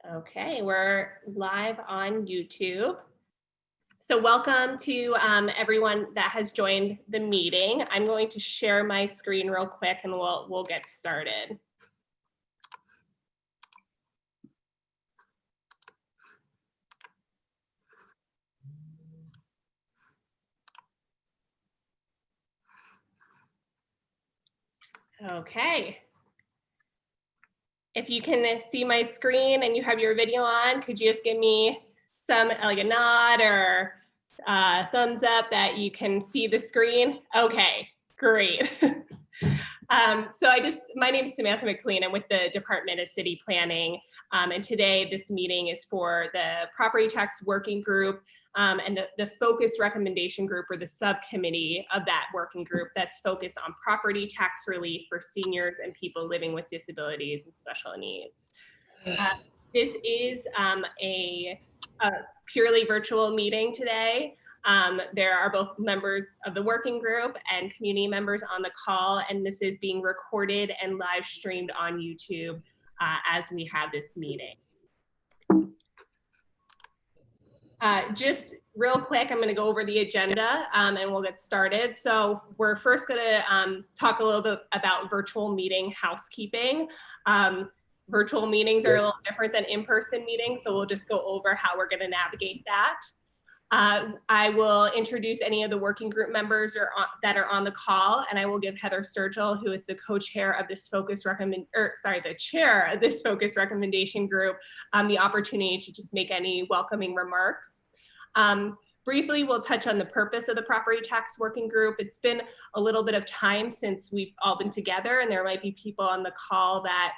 Okay, we're live on YouTube. So welcome to everyone that has joined the meeting. I'm going to share my screen real quick and we'll get started. Okay. If you can see my screen and you have your video on, could you just give me like a nod or thumbs up that you can see the screen? Okay, great. My name is Samantha McLean. I'm with the Department of City Planning. And today this meeting is for the Property Tax Working Group and the focus recommendation group, or the subcommittee of that working group that's focused on property tax relief for seniors and people living with disabilities and special needs. This is a purely virtual meeting today. There are both members of the working group and community members on the call, and this is being recorded and live streamed on YouTube as we have this meeting. Just real quick, I'm going to go over the agenda and we'll get started. So we're first going to talk a little bit about virtual meeting housekeeping. Virtual meetings are a little different than in-person meetings, so we'll just go over how we're going to navigate that. I will introduce any of the working group members that are on the call, and I will give Heather Sturgill, who is the co-chair of this the chair of this focus recommendation group, the opportunity to just make any welcoming remarks. Briefly, we'll touch on the purpose of the property tax working group. It's been a little bit of time since we've all been together, and there might be people on the call that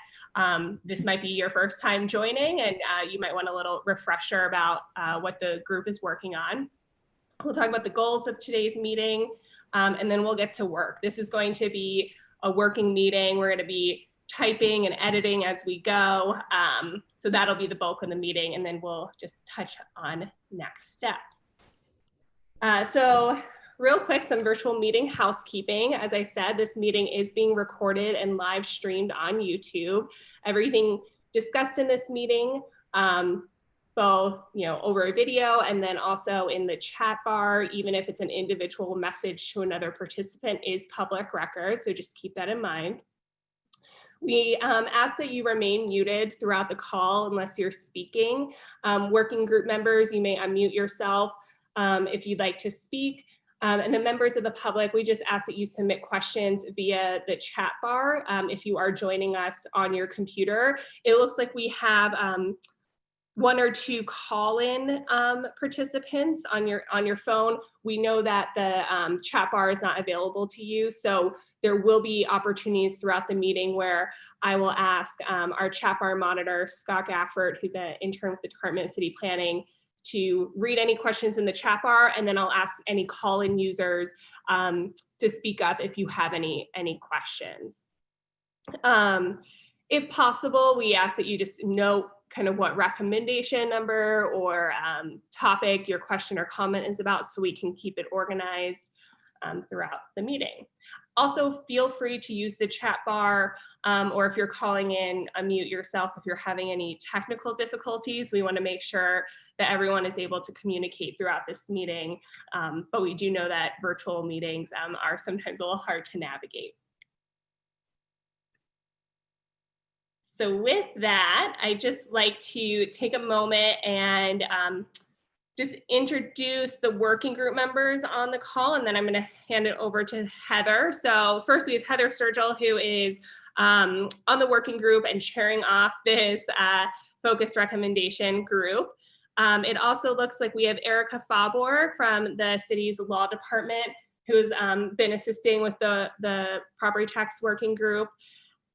this might be your first time joining, and you might want a little refresher about what the group is working on. We'll talk about the goals of today's meeting, and then we'll get to work. This is going to be a working meeting. We're going to be typing and editing as we go. So that'll be the bulk of the meeting, and then we'll just touch on next steps. So real quick, some virtual meeting housekeeping. As I said, this meeting is being recorded and live streamed on YouTube. Everything discussed in this meeting, both over a video and then also in the chat bar, even if it's an individual message to another participant, is public record. So just keep that in mind. We ask that you remain muted throughout the call unless you're speaking. Working group members, you may unmute yourself if you'd like to speak. And the members of the public, we just ask that you submit questions via the chat bar if you are joining us on your computer. It looks like we have one or two call-in participants on your phone. We know that the chat bar is not available to you, so there will be opportunities throughout the meeting where I will ask our chat bar monitor, Scott Gafford, who's an intern with the Department of City Planning, to read any questions in the chat bar, and then I'll ask any call-in users to speak up if you have any questions. If possible, we ask that you just note kind of what recommendation number or topic your question or comment is about so we can keep it organized throughout the meeting. Also, feel free to use the chat bar, or if you're calling in, unmute yourself if you're having any technical difficulties. We want to make sure that everyone is able to communicate throughout this meeting, but we do know that virtual meetings are sometimes a little hard to navigate. So with that, I'd just like to take a moment and just introduce the working group members on the call, and then I'm going to hand it over to Heather. So first we have Heather Sturgill, who is on the working group and chairing off this focus recommendation group. It also looks like we have Erica Fabor from the city's law department, who's been assisting with the property tax working group.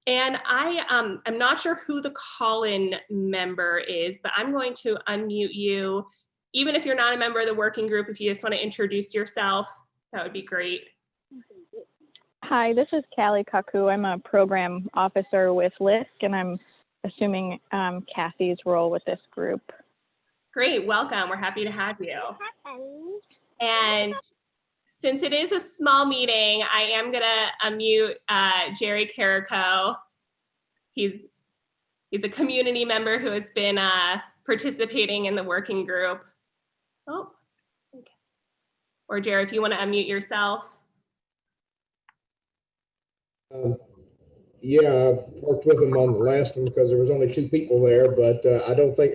And I'm not sure who the call-in member is, but I'm going to unmute you. Even if you're not a member of the working group, if you just want to introduce yourself, that would be great. Hi, this is Callie Kaku. I'm a program officer with LISC, and I'm assuming Kathy's role with this group. Great, welcome. We're happy to have you. And since it is a small meeting, I am going to unmute Jerry Carrico. He's He's a community member who has been participating in the working group. Oh, okay. Or Jared, if you want to unmute yourself. Yeah, I worked with him on the last one because there was only 2 people there, but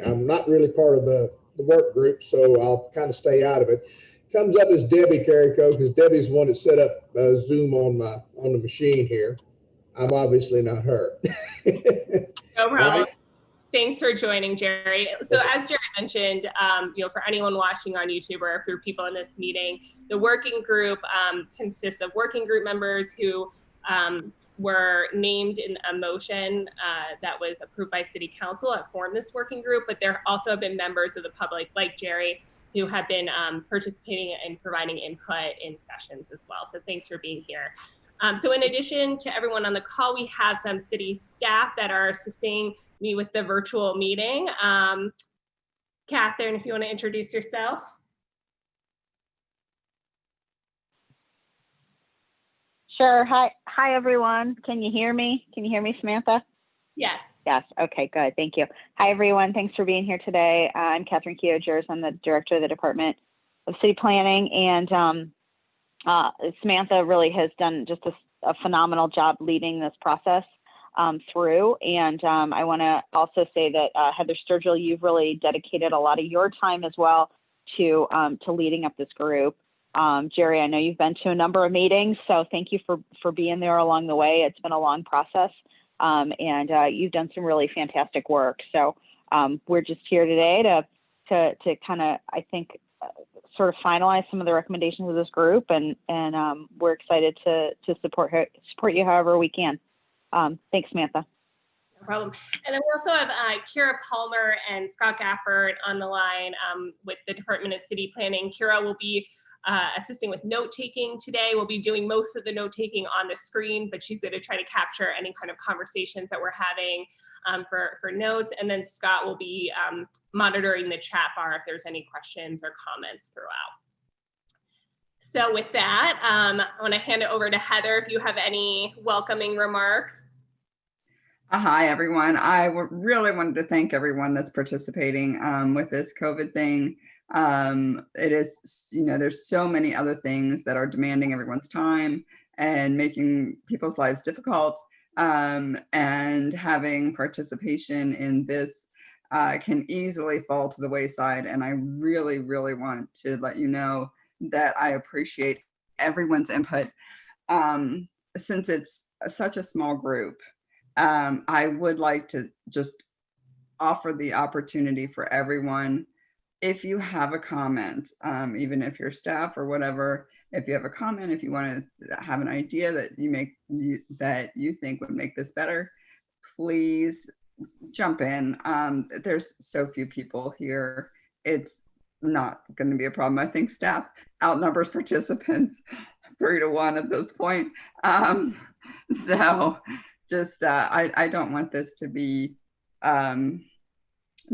I'm not really part of the work group, so I'll kind of stay out of it. Comes up as Debbie Carrico because Debbie's the one that set up Zoom on the machine here. I'm obviously not her. No problem. Right? Thanks for joining, Jerry. So as Jerry mentioned, for anyone watching on YouTube or for people in this meeting, the working group consists of working group members who were named in a motion that was approved by City Council that formed this working group, but there also have been members of the public like Jerry who have been participating and providing input in sessions as well. So thanks for being here. So in addition to everyone on the call, we have some city staff that are assisting me with the virtual meeting. Catherine, if you want to introduce yourself. Sure. Hi, everyone. Can you hear me? Can you hear me, Samantha? Yes. Yes. Okay, good. Thank you. Hi, everyone. Thanks for being here today. I'm Catherine Keogers. I'm the director of the Department of City Planning, and Samantha really has done just a phenomenal job leading this process through. And I want to also say that Heather Sturgill, you've really dedicated a lot of your time as well to leading up this group. Jerry, I know you've been to a number of meetings, so thank you for being there along the way. It's been a long process, and you've done some really fantastic work. So we're just here today to kind of, I think, sort of finalize some of the recommendations of this group, and we're excited to support you however we can. Thanks, Samantha. No problem. And then we also have Kira Palmer and Scott Gafford on the line with the Department of City Planning. Kira will be assisting with note-taking today. We'll be doing most of the note-taking on the screen, but she's going to try to capture any kind of conversations that we're having for notes. And then Scott will be monitoring the chat bar if there's any questions or comments throughout. So with that, I want to hand it over to Heather if you have any welcoming remarks. Hi, everyone. I really wanted to thank everyone that's participating with this COVID thing. It is, there's so many other things that are demanding everyone's time and making people's lives difficult. And having participation in this can easily fall to the wayside. And I really, really want to let you know that I appreciate everyone's input. Since it's such a small group, I would like to just offer the opportunity for everyone. If you have a comment, even if you're staff or whatever, if you have a comment, if you want to have an idea that you think would make this better, please jump in. There's so few people here. It's not going to be a problem. I think staff outnumbers participants 3-to-1 at this point. So just, I don't want this to be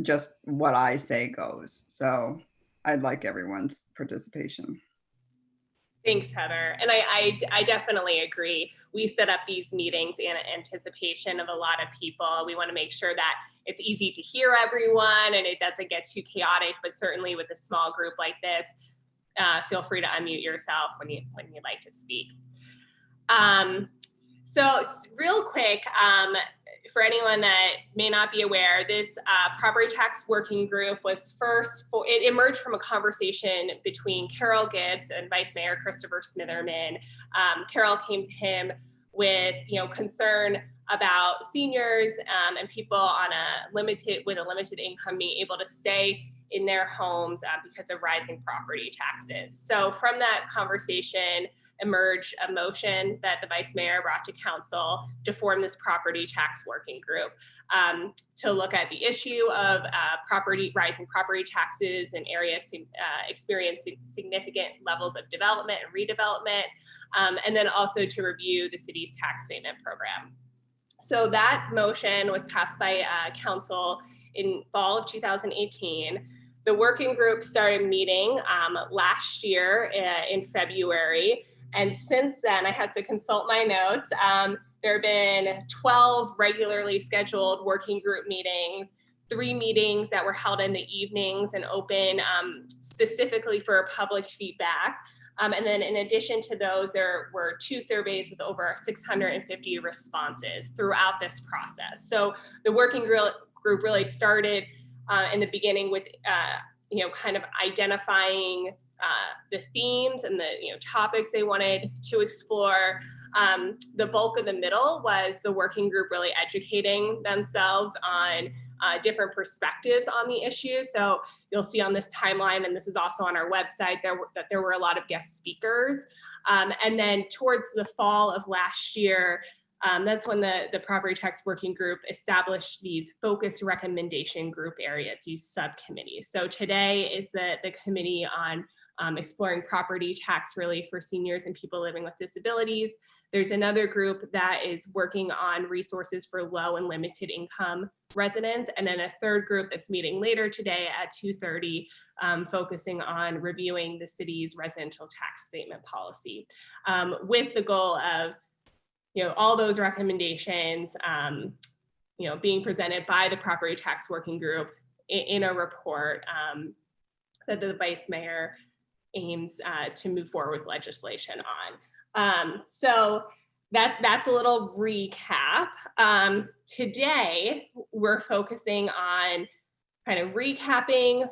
just what I say goes. So I'd like everyone's participation. Thanks, Heather. And I definitely agree. We set up these meetings in anticipation of a lot of people. We want to make sure that it's easy to hear everyone and it doesn't get too chaotic, but certainly with a small group like this, feel free to unmute yourself when you'd like to speak. So just real quick, for anyone that may not be aware, this property tax working group was it emerged from a conversation between Carol Gibbs and Vice Mayor Christopher Smitherman. Carol came to him with concern about seniors and people on with a limited income being able to stay in their homes because of rising property taxes. So from that conversation emerged a motion that the vice mayor brought to council to form this property tax working group to look at the issue of rising property taxes in areas experiencing significant levels of development and redevelopment, and then also to review the city's tax abatement program. So that motion was passed by council in fall of 2018. The working group started meeting last year in February. And since then, I had to consult my notes. There have been 12 regularly scheduled working group meetings, 3 meetings that were held in the evenings and open specifically for public feedback. And then in addition to those, there were 2 surveys with over 650 responses throughout this process. So the working group really started in the beginning with kind of identifying the themes and the topics they wanted to explore. The bulk of the middle was the working group really educating themselves on different perspectives on the issue. So you'll see on this timeline, and this is also on our website, that there were a lot of guest speakers. And then towards the fall of last year, that's when the property tax working group established these focused recommendation group areas, these subcommittees. So today is the committee on exploring property tax relief for seniors and people living with disabilities. There's another group that is working on resources for low and limited income residents. And then a third group that's meeting later today at 2:30, focusing on reviewing the city's residential tax abatement policy, with the goal of all those recommendations being presented by the property tax working group in a report that the vice mayor aims to move forward with legislation on. So that's a little recap. Today, we're focusing on kind of recapping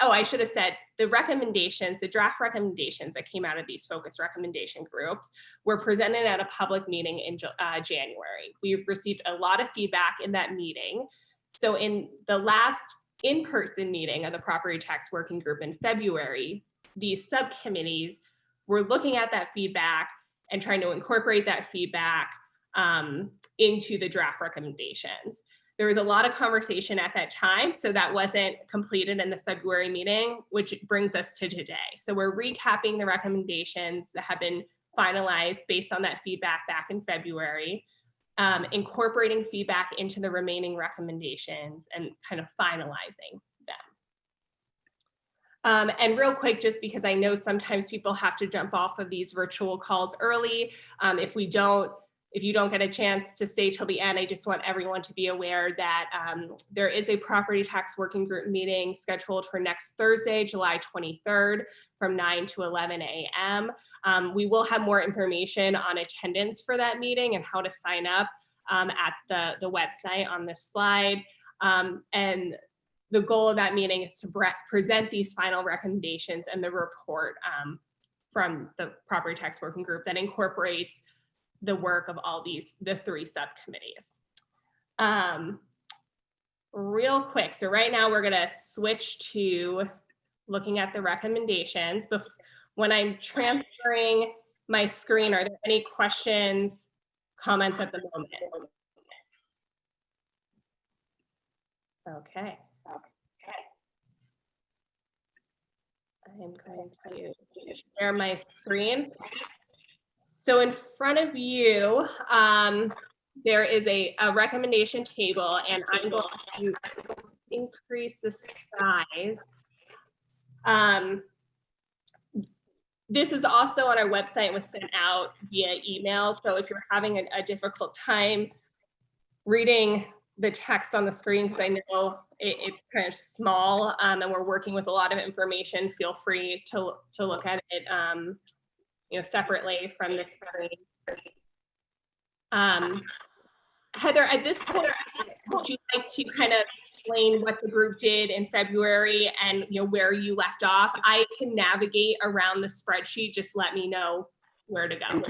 I should have said the recommendations, the draft recommendations that came out of these focus recommendation groups were presented at a public meeting in January. We received a lot of feedback in that meeting. So in the last in-person meeting of the property tax working group in February, these subcommittees were looking at that feedback and trying to incorporate that feedback into the draft recommendations. There was a lot of conversation at that time, so that wasn't completed in the February meeting, which brings us to today. So we're recapping the recommendations that have been finalized based on that feedback back in February, incorporating feedback into the remaining recommendations and kind of finalizing them. And real quick, just because I know sometimes people have to jump off of these virtual calls early, if you don't get a chance to stay till the end, I just want everyone to be aware that there is a property tax working group meeting scheduled for next Thursday, July 23rd from 9 to 11 a.m. We will have more information on attendance for that meeting and how to sign up at the website on this slide. And the goal of that meeting is to present these final recommendations and the report from the property tax working group that incorporates the work of the 3 subcommittees. Real quick, so right now we're gonna switch to looking at the recommendations. But when I'm transferring my screen, are there any questions, comments at the moment? Okay. I'm going to share my screen. So in front of you, there is a recommendation table, and I'm going to increase the size. This is also on our website and was sent out via email. So if you're having a difficult time reading the text on the screen, because I know it's kind of small and we're working with a lot of information, feel free to look at it separately from this screen. Heather, at this point, would you like to kind of explain what the group did in February and where you left off? I can navigate around the spreadsheet. Just let me know where to go.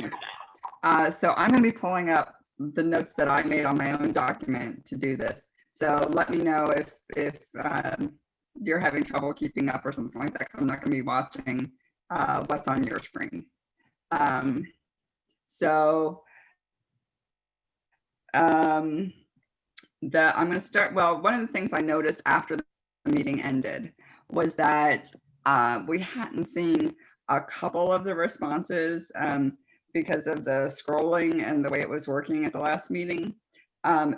So I'm going to be pulling up the notes that I made on my own document to do this. So let me know if you're having trouble keeping up or something like that, because I'm not going to be watching what's on your screen. I'm going to start. Well, one of the things I noticed after the meeting ended was that we hadn't seen a couple of the responses because of the scrolling and the way it was working at the last meeting.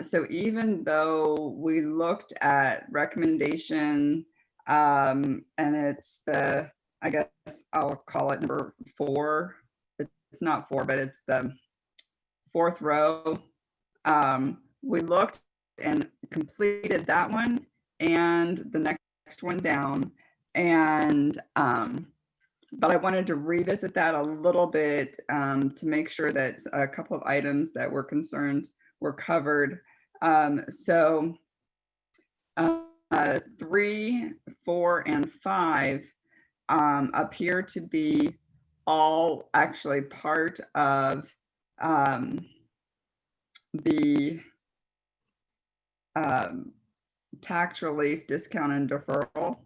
So even though we looked at recommendation, and it's I guess I'll call it number 4. It's not 4, but it's the fourth row. We looked and completed that one and the next one down. And but I wanted to revisit that a little bit to make sure that a couple of items that were concerned were covered. So 3, 4, and 5 appear to be all actually part of the tax relief discount and deferral.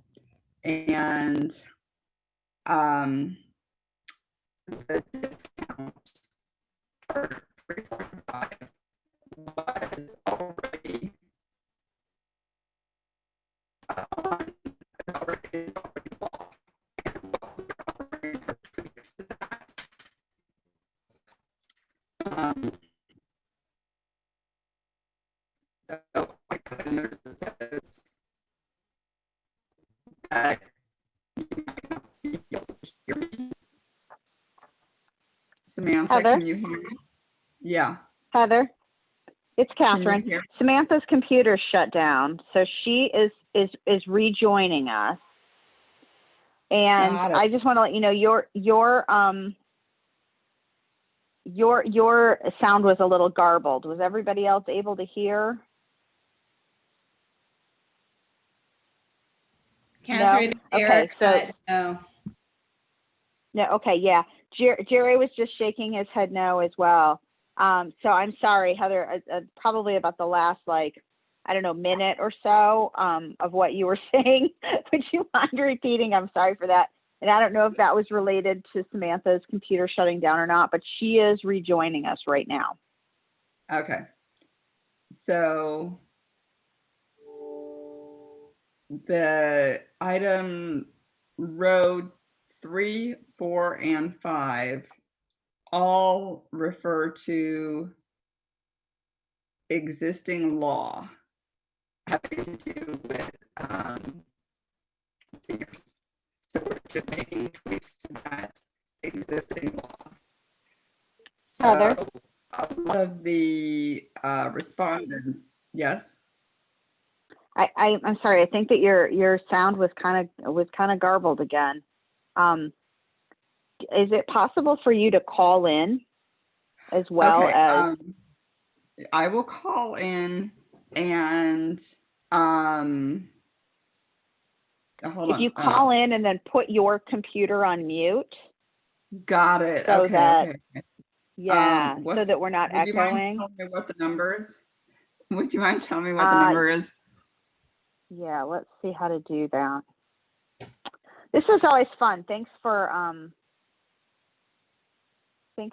And the discount for 3, 4, and 5 was already already law. And what we're offering are tweaks to that. So I got a notice that says that you might not be able to hear me. Samantha, Heather? can you hear me? Yeah. Heather, it's Can you Catherine. hear? Samantha's computer shut down, so she is rejoining us. And Got it. I just want to let you know your sound was a little garbled. Was everybody else able to hear? Catherine, No? Eric, Okay, so no. no, okay, yeah. Jerry was just shaking his head no as well. So I'm sorry, Heather, probably about the last, like, I don't know, minute or so of what you were saying. Would you mind repeating? I'm sorry for that. And I don't know if that was related to Samantha's computer shutting down or not, but she is rejoining us right now. Okay. So the item row 3, 4, and 5 all refer to existing law having to do with seniors. So we're just making tweaks to that existing law. Heather? So a lot of the respondents, yes. I'm sorry. I think that your sound was kind of garbled again. Is it possible for you to call in as well Okay, as? I will call in and hold If on. you call in and then put your computer on mute. Got it. So Okay. that, Okay. yeah, so that we're not would you mind echoing. telling me what the number is? Would you mind telling me what the number is? Yeah, let's see how to do that. This is always fun. Thanks for being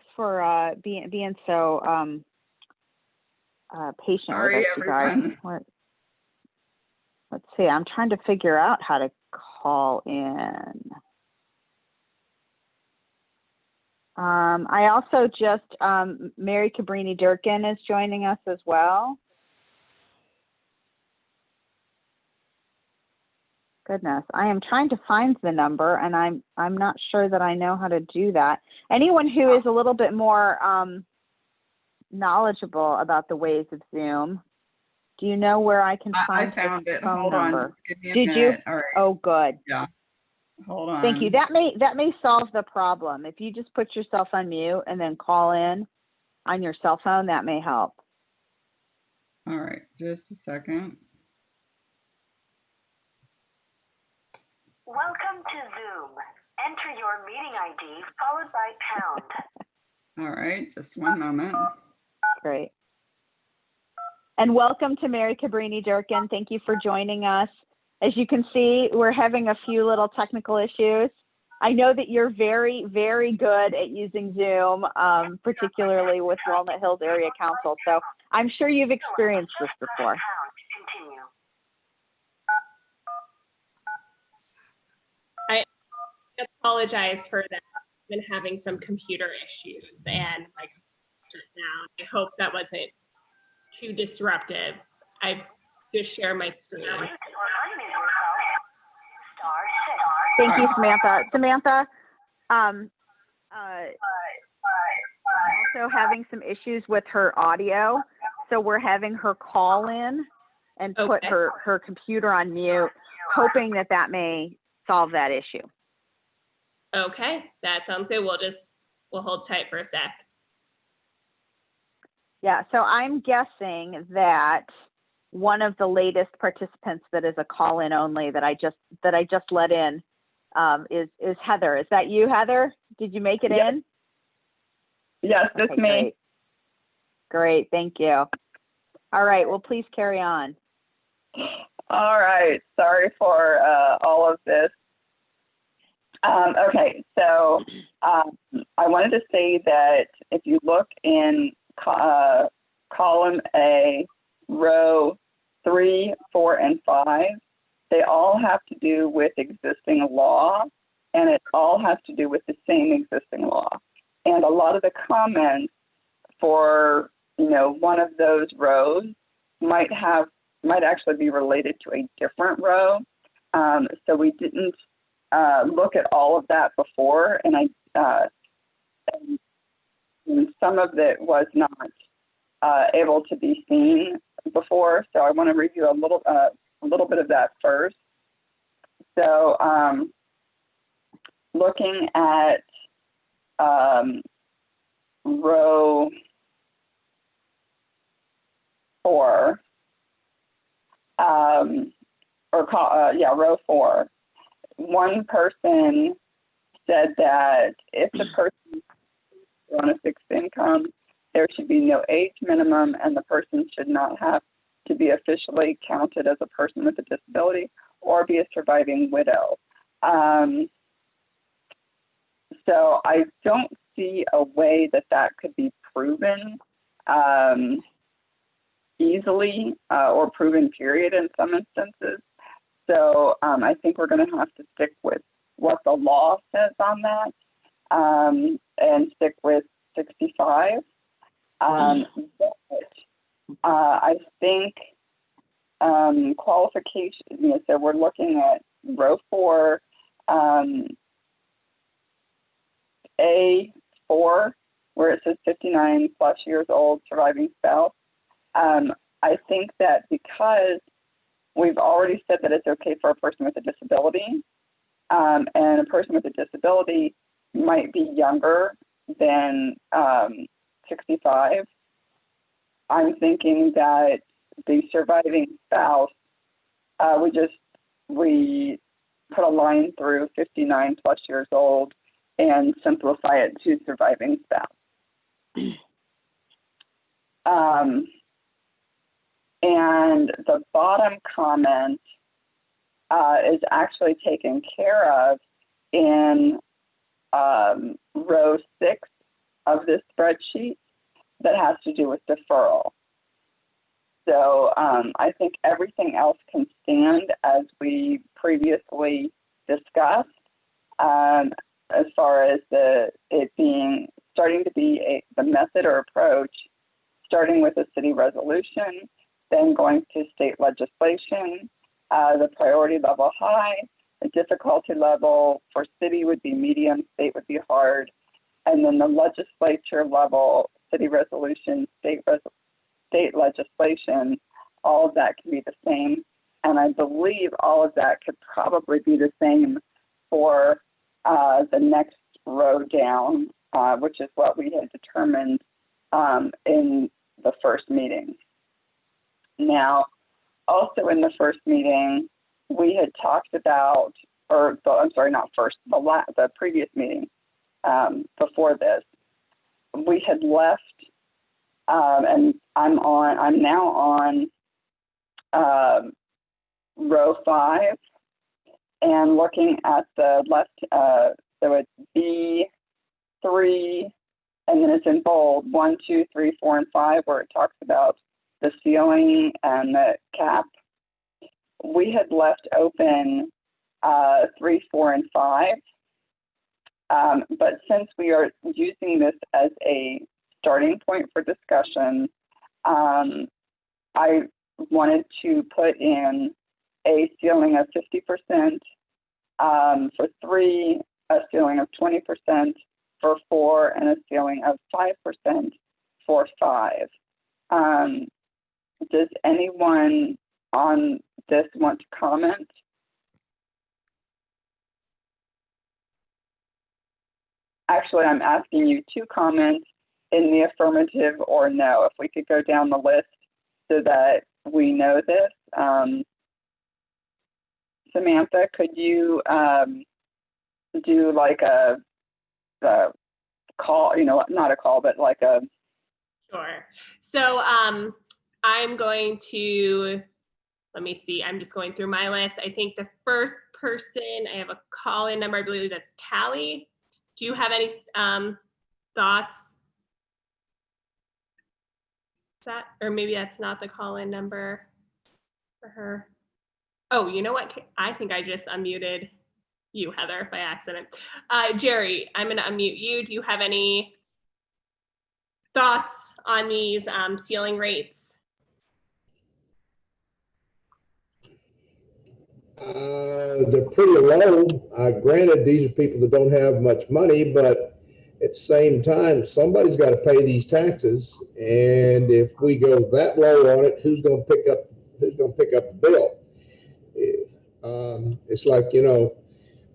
so patient Sorry, with us, you guys. everyone. Let's see. I'm trying to figure out how to call in. I also just Mary Cabrini Durkin is joining us as well. Goodness, I am trying to find the number, and I'm not sure that I know how to do that. Anyone who is a little bit more knowledgeable about the ways of Zoom, do you know where I can find I found it. phone Hold number? on. Just give me a Did minute. you? All right. Oh, good. Yeah. Hold on. Thank you. That may solve the problem. If you just put yourself on mute and then call in on your cell phone, that may help. All right. Just a second. Welcome to Zoom. Enter your meeting ID followed by pound. All right. Just one moment. Great. And welcome to Mary Cabrini Durkin. Thank you for joining us. As you can see, we're having a few little technical issues. I know that you're very, very good at using Zoom, particularly with Walnut Hills Area Council. So I'm sure you've experienced this before. Continue. I apologize for that. I've been having some computer issues and my computer shut down. I hope that wasn't too disruptive. I just share my screen. Thank you, Samantha. Samantha, also having some issues with her audio. So we're having her call in and put Okay. her computer on mute, hoping that that may solve that issue. Okay, that sounds good. We'll hold tight for a sec. Yeah, so I'm guessing that one of the latest participants that is a call-in only that I just let in is Heather. Is that you, Heather? Did you make it Yep. in? Yes, that's Okay, me. Great, thank you. All right, well, please carry on. All right. Sorry for all of this. Okay, so I wanted to say that if you look in column A, row 3, 4, and 5, they all have to do with existing law, and it all has to do with the same existing law. And a lot of the comments for, one of those rows might actually be related to a different row. So we didn't look at all of that before, and some of it was not able to be seen before. So I want to review a little bit of that first. So looking at row 4, row 4. One person said that if the person is on a fixed income, there should be no age minimum, and the person should not have to be officially counted as a person with a disability or be a surviving widow. So I don't see a way that could be proven easily or proven period in some instances. So I think we're going to have to stick with what the law says on that and stick with 65. But I think qualification, so we're looking at row 4, A4, where it says 59 plus years old, surviving spouse. I think that because we've already said that it's okay for a person with a disability, and a person with a disability might be younger than 65, I'm thinking that the surviving spouse, we put a line through 59 plus years old and simplify it to surviving spouse. And the bottom comment is actually taken care of in row 6 of this spreadsheet that has to do with deferral. So I think everything else can stand as we previously discussed, as far as the method or approach, starting with a city resolution, then going to state legislation, the priority level high, the difficulty level for city would be medium, state would be hard, and then the legislature level, city resolution, state legislation, all of that can be the same. And I believe all of that could probably be the same for the next row down, which is what we had determined in the first meeting. Now, also in the first meeting, we had talked about, the previous meeting before this, we had left, and I'm now on row 5, and looking at the left, so it's B3, and then it's in bold, 1, 2, 3, 4, and 5, where it talks about the ceiling and the cap. We had left open 3, 4, and 5. But since we are using this as a starting point for discussion, I wanted to put in a ceiling of 50%, for 3, a ceiling of 20%, for 4 and a ceiling of 5% for 5. Does anyone on this want to comment? Actually, I'm asking you to comment in the affirmative or no. If we could go down the list so that we know this. Samantha, could you do like a call, not a call, but like a... Sure. So I'm going to, let me see, I'm just going through my list. I think the first person, I have a call-in number, I believe that's Callie. Do you have any thoughts? That, or maybe that's not the call-in number for her. Oh, you know what? I think I just unmuted you, Heather, by accident. Jerry, I'm gonna unmute you. Do you have any thoughts on these ceiling rates? They're pretty low. Granted, these are people that don't have much money, but at the same time, somebody's got to pay these taxes. And if we go that low on it, who's going to pick up the bill? It's like,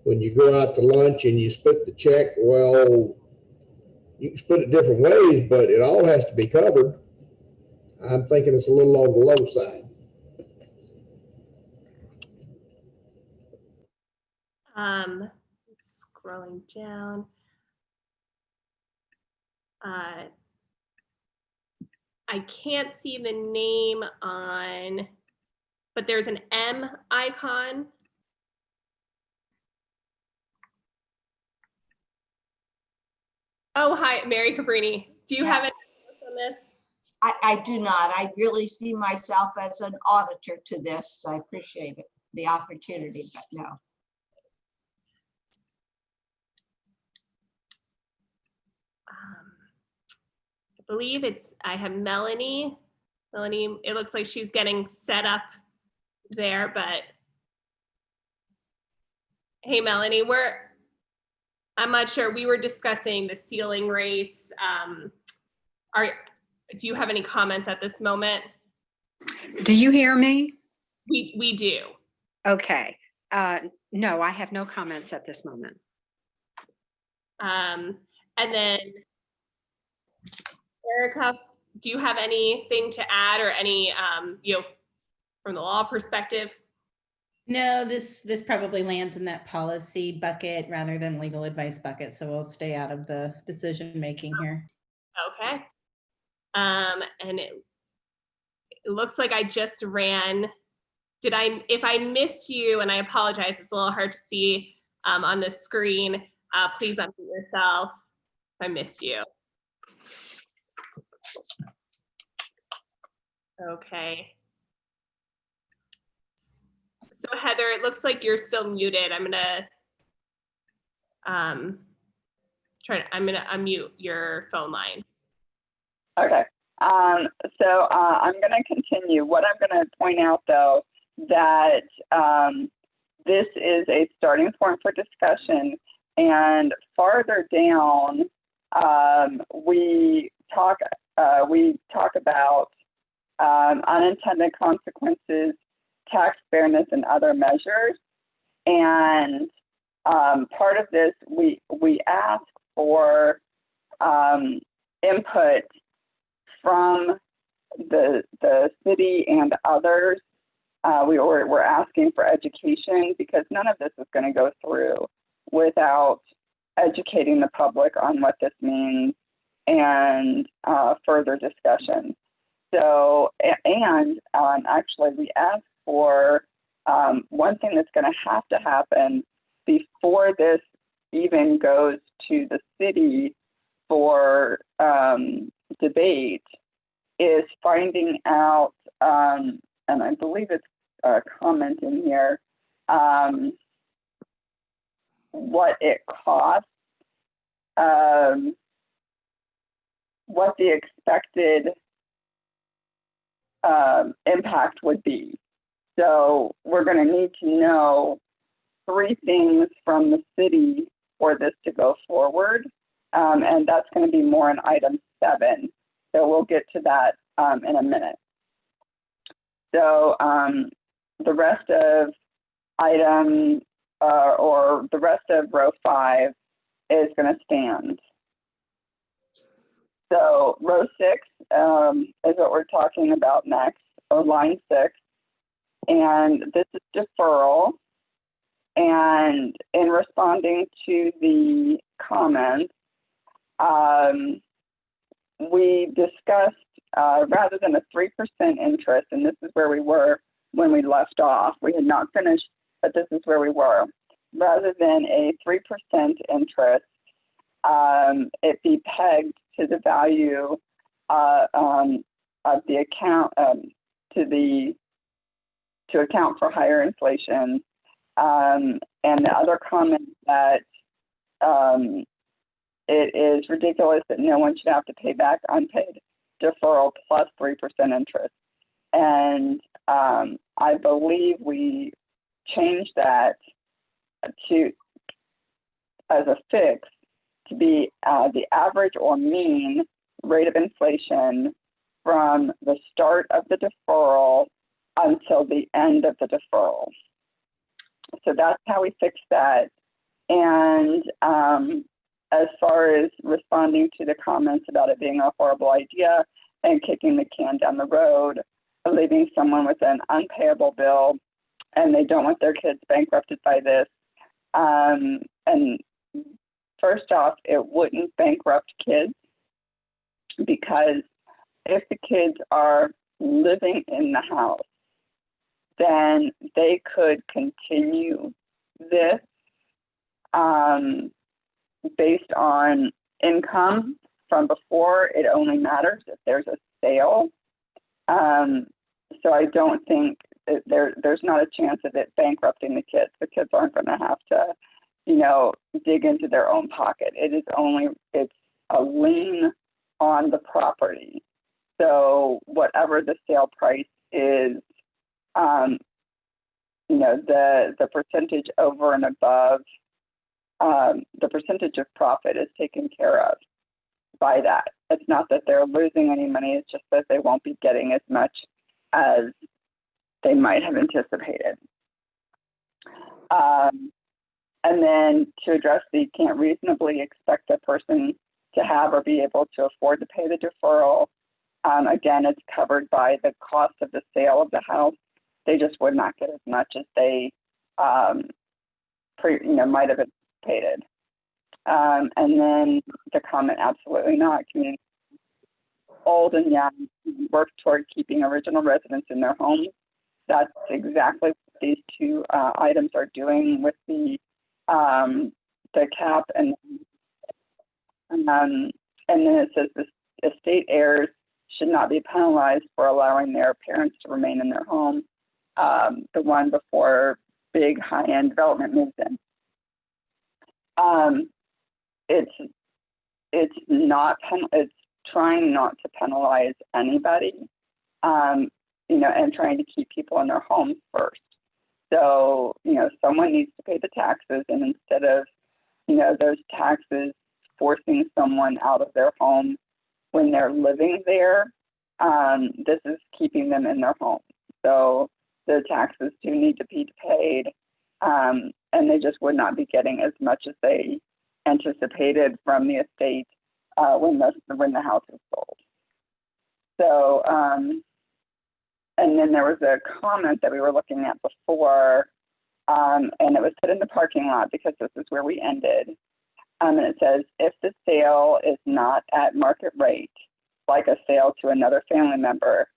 when you go out to lunch and you split the check, well, you can split it different ways, but it all has to be covered. I'm thinking it's a little on the low side. Scrolling down. I can't see the name on, but there's an M icon. Oh, hi, Mary Cabrini. Do you have any thoughts on this? I do not. I really see myself as an auditor to this. I appreciate it, the opportunity, but no. I believe I have Melanie. Melanie, it looks like she's getting set up there, but hey, Melanie, I'm not sure. We were discussing the ceiling rates. Do you have any comments at this moment? Do you hear me? We do. Okay. No, I have no comments at this moment. And then Erica, do you have anything to add or any, from the law perspective? No, this probably lands in that policy bucket rather than legal advice bucket. So we'll stay out of the decision making here. Okay. And it looks like I just ran. If I missed you, and I apologize, it's a little hard to see on the screen, please unmute yourself if I missed you. Okay. So Heather, it looks like you're still muted. I'm gonna unmute your phone line. Okay. So I'm going to continue. What I'm going to point out, though, that this is a starting point for discussion, and farther down, we talk about unintended consequences, tax fairness, and other measures. And part of this, we ask for input from the city and others. We're asking for education, because none of this is going to go through without educating the public on what this means and further discussion. So, and actually we ask for one thing that's going to have to happen before this even goes to the city for debate, is finding out, and I believe it's a comment in here, what it costs, what the expected impact would be. So we're going to need to know 3 things from the city for this to go forward. And that's going to be more in item 7. So we'll get to that in a minute. So the rest of item or the rest of row 5 is going to stand. So row 6 is what we're talking about next, or line 6. And this is deferral. And in responding to the comments, we discussed rather than a 3% interest, and this is where we were when we left off. We had not finished, but this is where we were. Rather than a 3% interest, it be pegged to the value of the account to account for higher inflation. And the other comment that it is ridiculous that no one should have to pay back unpaid deferral plus 3% interest. And I believe we changed that to as a fix to be the average or mean rate of inflation from the start of the deferral until the end of the deferral. So that's how we fix that. And as far as responding to the comments about it being a horrible idea and kicking the can down the road, leaving someone with an unpayable bill, and they don't want their kids bankrupted by this. And first off, it wouldn't bankrupt kids, because if the kids are living in the house, then they could continue this based on income from before. It only matters if there's a sale. So I don't think there's not a chance of it bankrupting the kids. The kids aren't going to have to, dig into their own pocket. It's a lien on the property. So whatever the sale price is, the percentage over and above, the percentage of profit is taken care of by that. It's not that they're losing any money, it's just that they won't be getting as much as they might have anticipated. And then to address the can't reasonably expect a person to have or be able to afford to pay the deferral, again, it's covered by the cost of the sale of the house. They just would not get as much as they might have anticipated. And then the comment, absolutely not. Community old and young work toward keeping original residents in their homes. That's exactly what these two items are doing with the cap, and then it says the estate heirs should not be penalized for allowing their parents to remain in their home, the one before big high-end development moves in. It's trying not to penalize anybody, and trying to keep people in their homes first. So, someone needs to pay the taxes, and instead of, those taxes forcing someone out of their home when they're living there, this is keeping them in their home. So the taxes do need to be paid, and they just would not be getting as much as they anticipated from the estate when the house is sold. So, and then there was a comment that we were looking at before, and it was put in the parking lot because this is where we ended. And it says, if the sale is not at market rate, like a sale to another family member,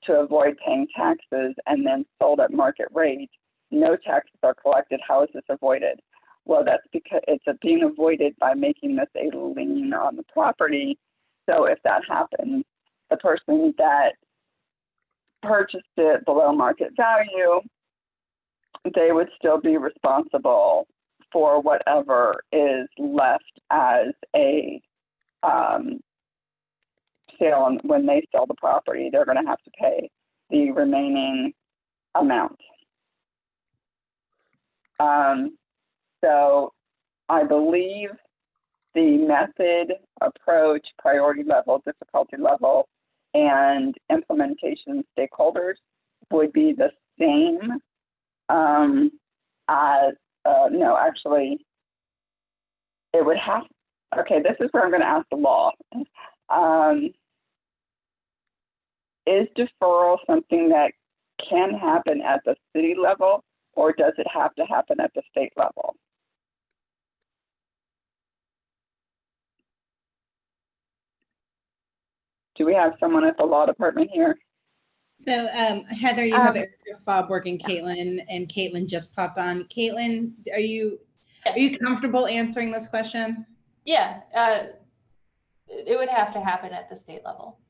to avoid paying taxes and then sold at market rate, no taxes are collected. How is this avoided? Well, that's because it's being avoided by making this a lien on the property. So if that happens, the person that purchased it below market value, they would still be responsible for whatever is left as a sale. And when they sell the property, they're going to have to pay the remaining amount. So I believe the method, approach, priority level, difficulty level, and implementation stakeholders would be the same as, no, actually, it would have, okay, this is where I'm going to ask the law. Is deferral something that can happen at the city level, or does it have to happen at the state level? Do we have someone at the law department here? So Heather, you have Erica, Fauborg, and Caitlin just popped on. Caitlin, are you comfortable answering this question? Yeah, it would have to happen at the state level.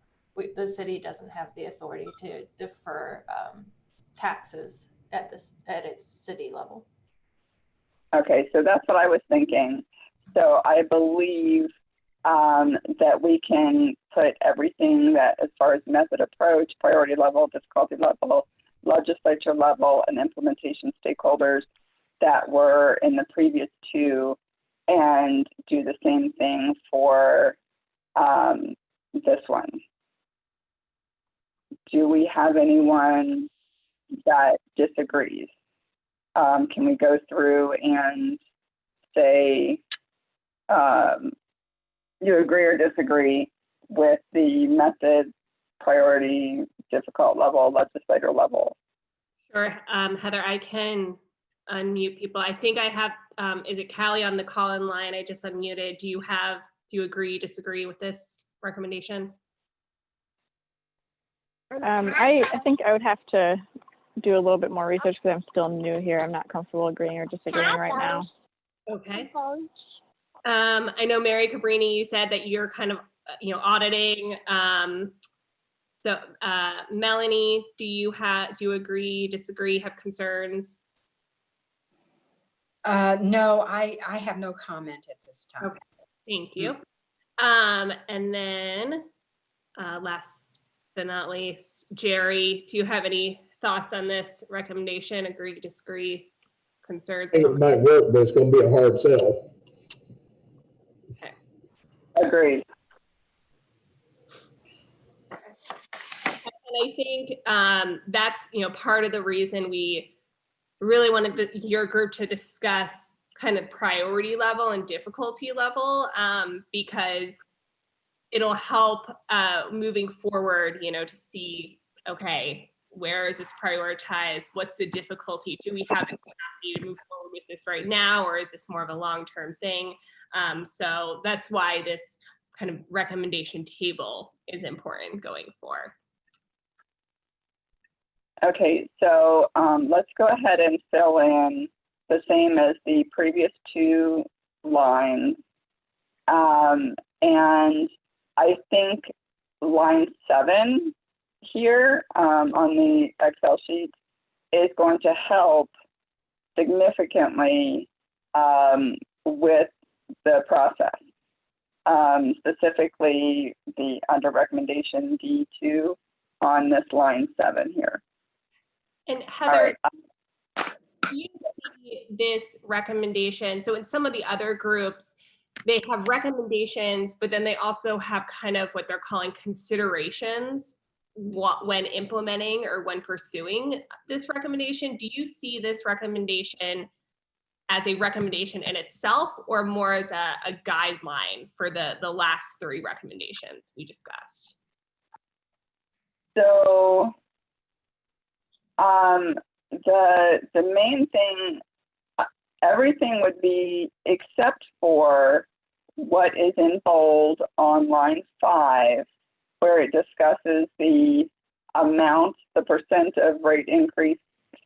The city doesn't have the authority to defer taxes at its city level. Okay, so that's what I was thinking. So I believe that we can put everything that, as far as method, approach, priority level, difficulty level, legislature level, and implementation stakeholders that were in the previous two, and do the same thing for this one. Do we have anyone that disagrees? Can we go through and say you agree or disagree with the method, priority, difficult level, legislator level? Sure, Heather, I can unmute people. I think I have, is it Callie on the call-in line? I just unmuted. Do you agree, disagree with this recommendation? I think I would have to do a little bit more research because I'm still new here. I'm not comfortable agreeing or disagreeing right now. Okay. I know Mary Cabrini, you said that you're kind of, auditing. So Melanie, do you agree, disagree, have concerns? No, I have no comment at this time. Okay, thank you. And then last but not least, Jerry, do you have any thoughts on this recommendation? Agree, disagree, concerns? I think it might work, but it's going to be a hard sell. Okay. Agreed. And I think that's part of the reason we really wanted your group to discuss kind of priority level and difficulty level, because it'll help moving forward, to see, okay, where is this prioritized? What's the difficulty? Do we have the capacity to move forward with this right now, or is this more of a long-term thing? So that's why this kind of recommendation table is important going forward. Okay, so let's go ahead and fill in the same as the previous two lines. And I think line 7 here on the Excel sheet is going to help significantly with the process. Specifically the under recommendation D2 on this line 7 here. And Heather, do you see this recommendation? So in some of the other groups, they have recommendations, but then they also have kind of what they're calling considerations when implementing or when pursuing this recommendation. Do you see this recommendation as a recommendation in itself, or more as a guideline for the last 3 recommendations we discussed? So the main thing, everything would be except for what is in bold on line 5, where it discusses the amount, the percent of rate increase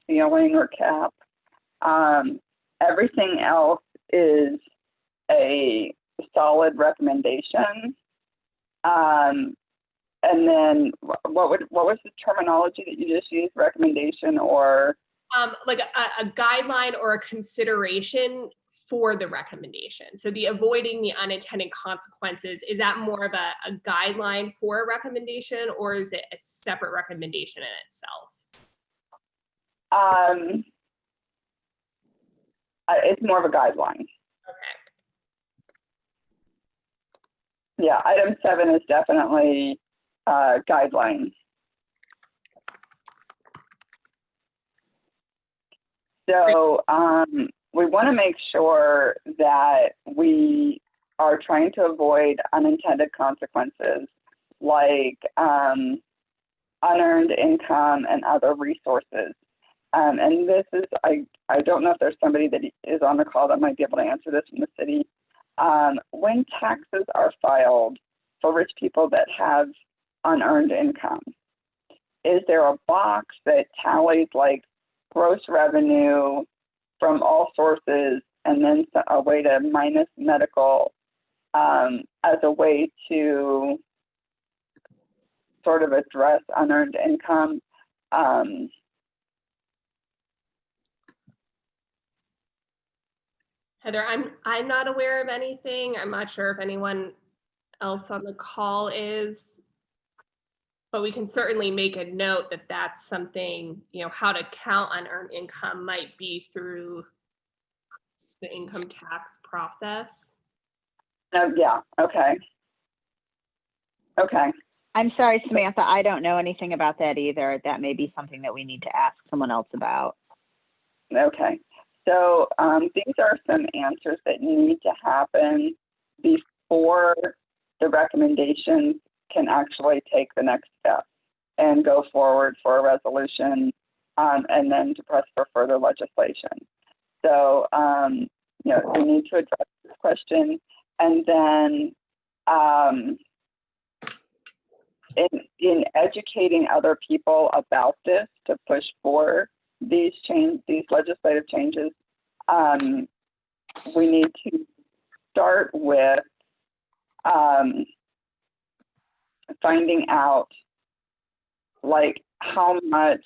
ceiling or cap. Everything else is a solid recommendation. And then what was the terminology that you just used? Recommendation or? Like a guideline or a consideration for the recommendation. So the avoiding the unintended consequences, is that more of a guideline for a recommendation, or is it a separate recommendation in itself? It's more of a guideline. Okay. Yeah, item 7 is definitely guidelines. So we want to make sure that we are trying to avoid unintended consequences like unearned income and other resources. And this is, I don't know if there's somebody that is on the call that might be able to answer this from the city. When taxes are filed for rich people that have unearned income, is there a box that tallies like gross revenue from all sources and then a way to minus medical as a way to sort of address unearned income? Heather, I'm not aware of anything. I'm not sure if anyone else on the call is, but we can certainly make a note that that's something, you know, how to count unearned income might be through the income tax process. Yeah, okay. Okay. I'm sorry, Samantha, I don't know anything about that either. That may be something that we need to ask someone else about. Okay. So these are some answers that need to happen before the recommendations can actually take the next step and go forward for a resolution and then to press for further legislation. So, you know, we need to address this question, and then in educating other people about this to push for these legislative changes, we need to start with finding out like how much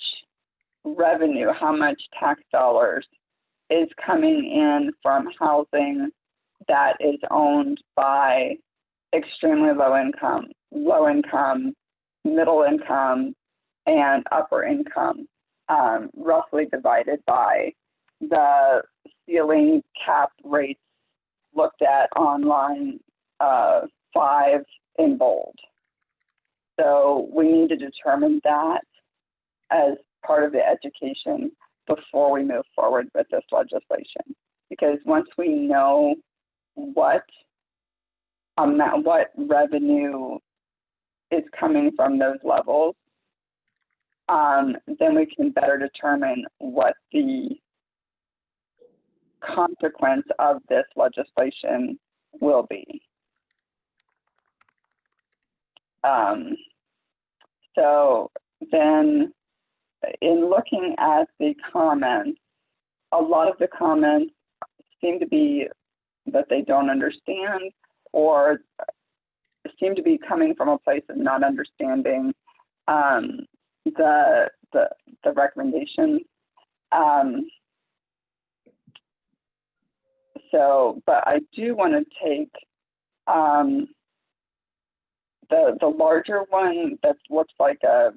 revenue, how much tax dollars is coming in from housing that is owned by extremely low income, middle income, and upper income, roughly divided by the ceiling cap rates looked at on line 5 in bold. So we need to determine that as part of the education before we move forward with this legislation. Because once we know what revenue is coming from those levels, then we can better determine what the consequence of this legislation will be. So then in looking at the comments, a lot of the comments seem to be that they don't understand or seem to be coming from a place of not understanding the recommendations. So, but I do want to take the larger one that looks like a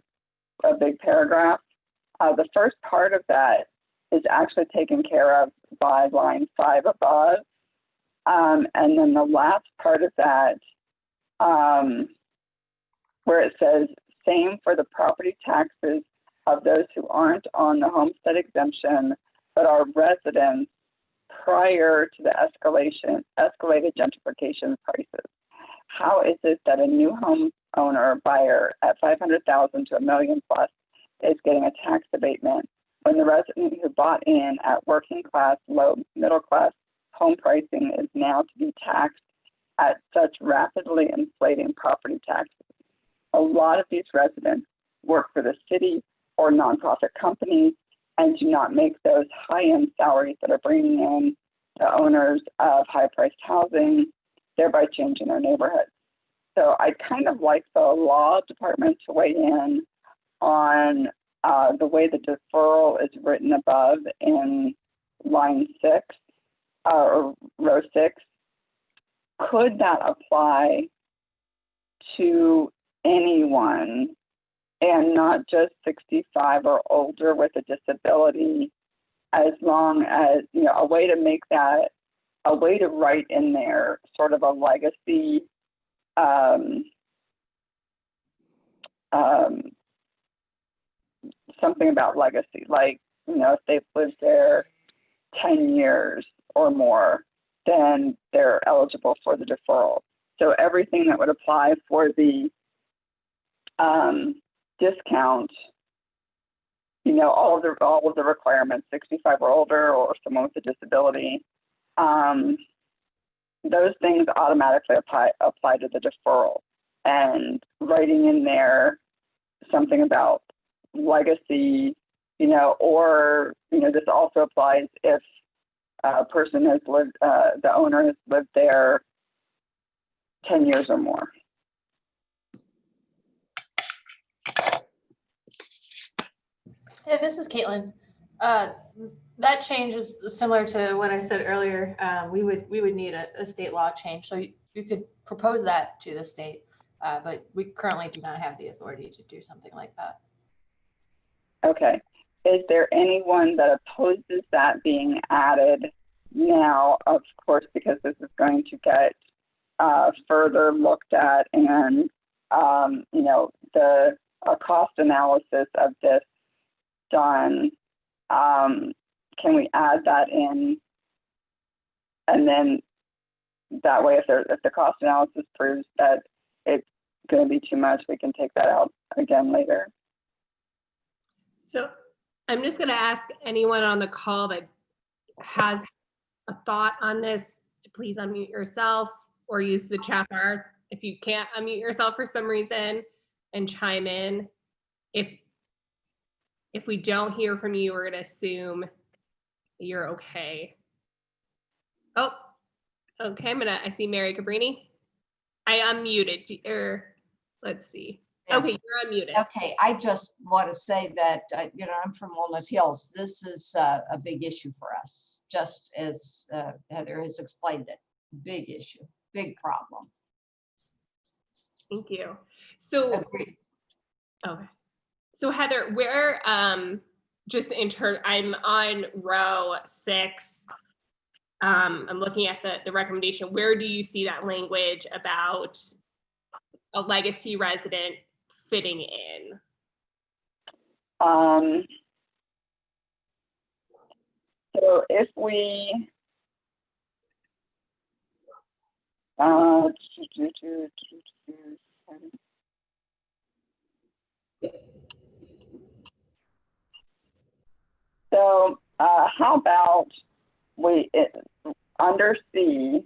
big paragraph. The first part of that is actually taken care of by line 5 above. And then the last part of that, where it says, same for the property taxes of those who aren't on the homestead exemption, but are residents prior to the escalated gentrification prices. How is it that a new home owner buyer at 500,000 to $1 million plus is getting a tax abatement when the resident who bought in at working class, low middle class home pricing is now to be taxed at such rapidly inflating property taxes? A lot of these residents work for the city or nonprofit companies and do not make those high-end salaries that are bringing in the owners of high-priced housing, thereby changing their neighborhoods. So I'd kind of like the law department to weigh in on the way the deferral is written above in line 6 or row 6. Could that apply to anyone and not just 65 or older with a disability, as long as, you know, a way to make that, a way to write in there sort of a legacy something about legacy, like, you know, if they've lived there 10 years or more, then they're eligible for the deferral. So everything that would apply for the discount, you know, all of the requirements, 65 or older, or someone with a disability, those things automatically apply to the deferral. And writing in there something about legacy, you know, or, you know, this also applies if a person has lived, the owner has lived there 10 years or more. Hey, this is Caitlin. That change is similar to what I said earlier. We would need a state law change. So you could propose that to the state, but we currently do not have the authority to do something like that. Okay. Is there anyone that opposes that being added now? Of course, because this is going to get further looked at, and you know, a cost analysis of this done. Can we add that in? And then that way, if the cost analysis proves that it's going to be too much, we can take that out again later. So I'm just going to ask anyone on the call that has a thought on this to please unmute yourself or use the chat bar if you can't unmute yourself for some reason, and chime in. If we don't hear from you, we're going to assume you're okay. Oh, okay. I see Mary Cabrini. I unmuted, or let's see. Okay, you're unmuted. Okay, I just want to say that, you know, I'm from Walnut Hills. This is a big issue for us, just as Heather has explained it. Big issue, big problem. Thank you. So, agreed. Okay. So Heather, where, just in turn, I'm on row 6. I'm looking at the recommendation. Where do you see that language about a legacy resident fitting in? So if we how about we under C,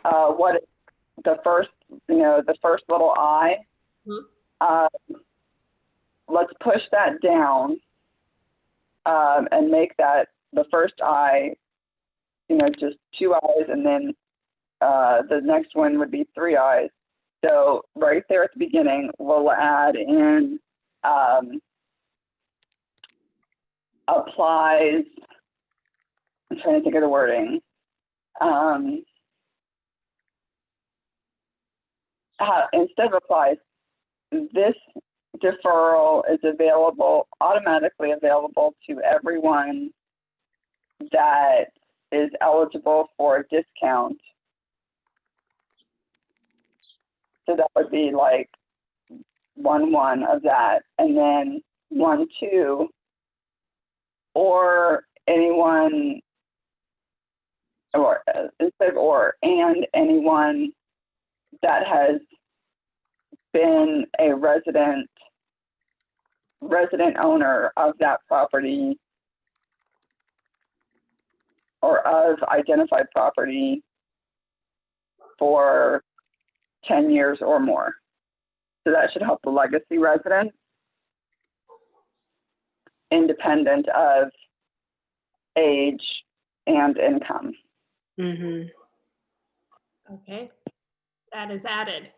what the first, you know, the first little I, let's push that down and make that the first I, you know, just 2 I's, and then the next one would be 3 I's. So right there at the beginning, we'll add in applies. I'm trying to think of the wording. Instead of applies, this deferral is automatically available to everyone that is eligible for a discount. So that would be like 1-1 of that, and then 1-2, or anyone, or instead of or, and anyone that has been a resident owner of that property or of identified property for 10 years or more. So that should help the legacy residents, independent of age and income. Mm-hmm. Okay, that is added.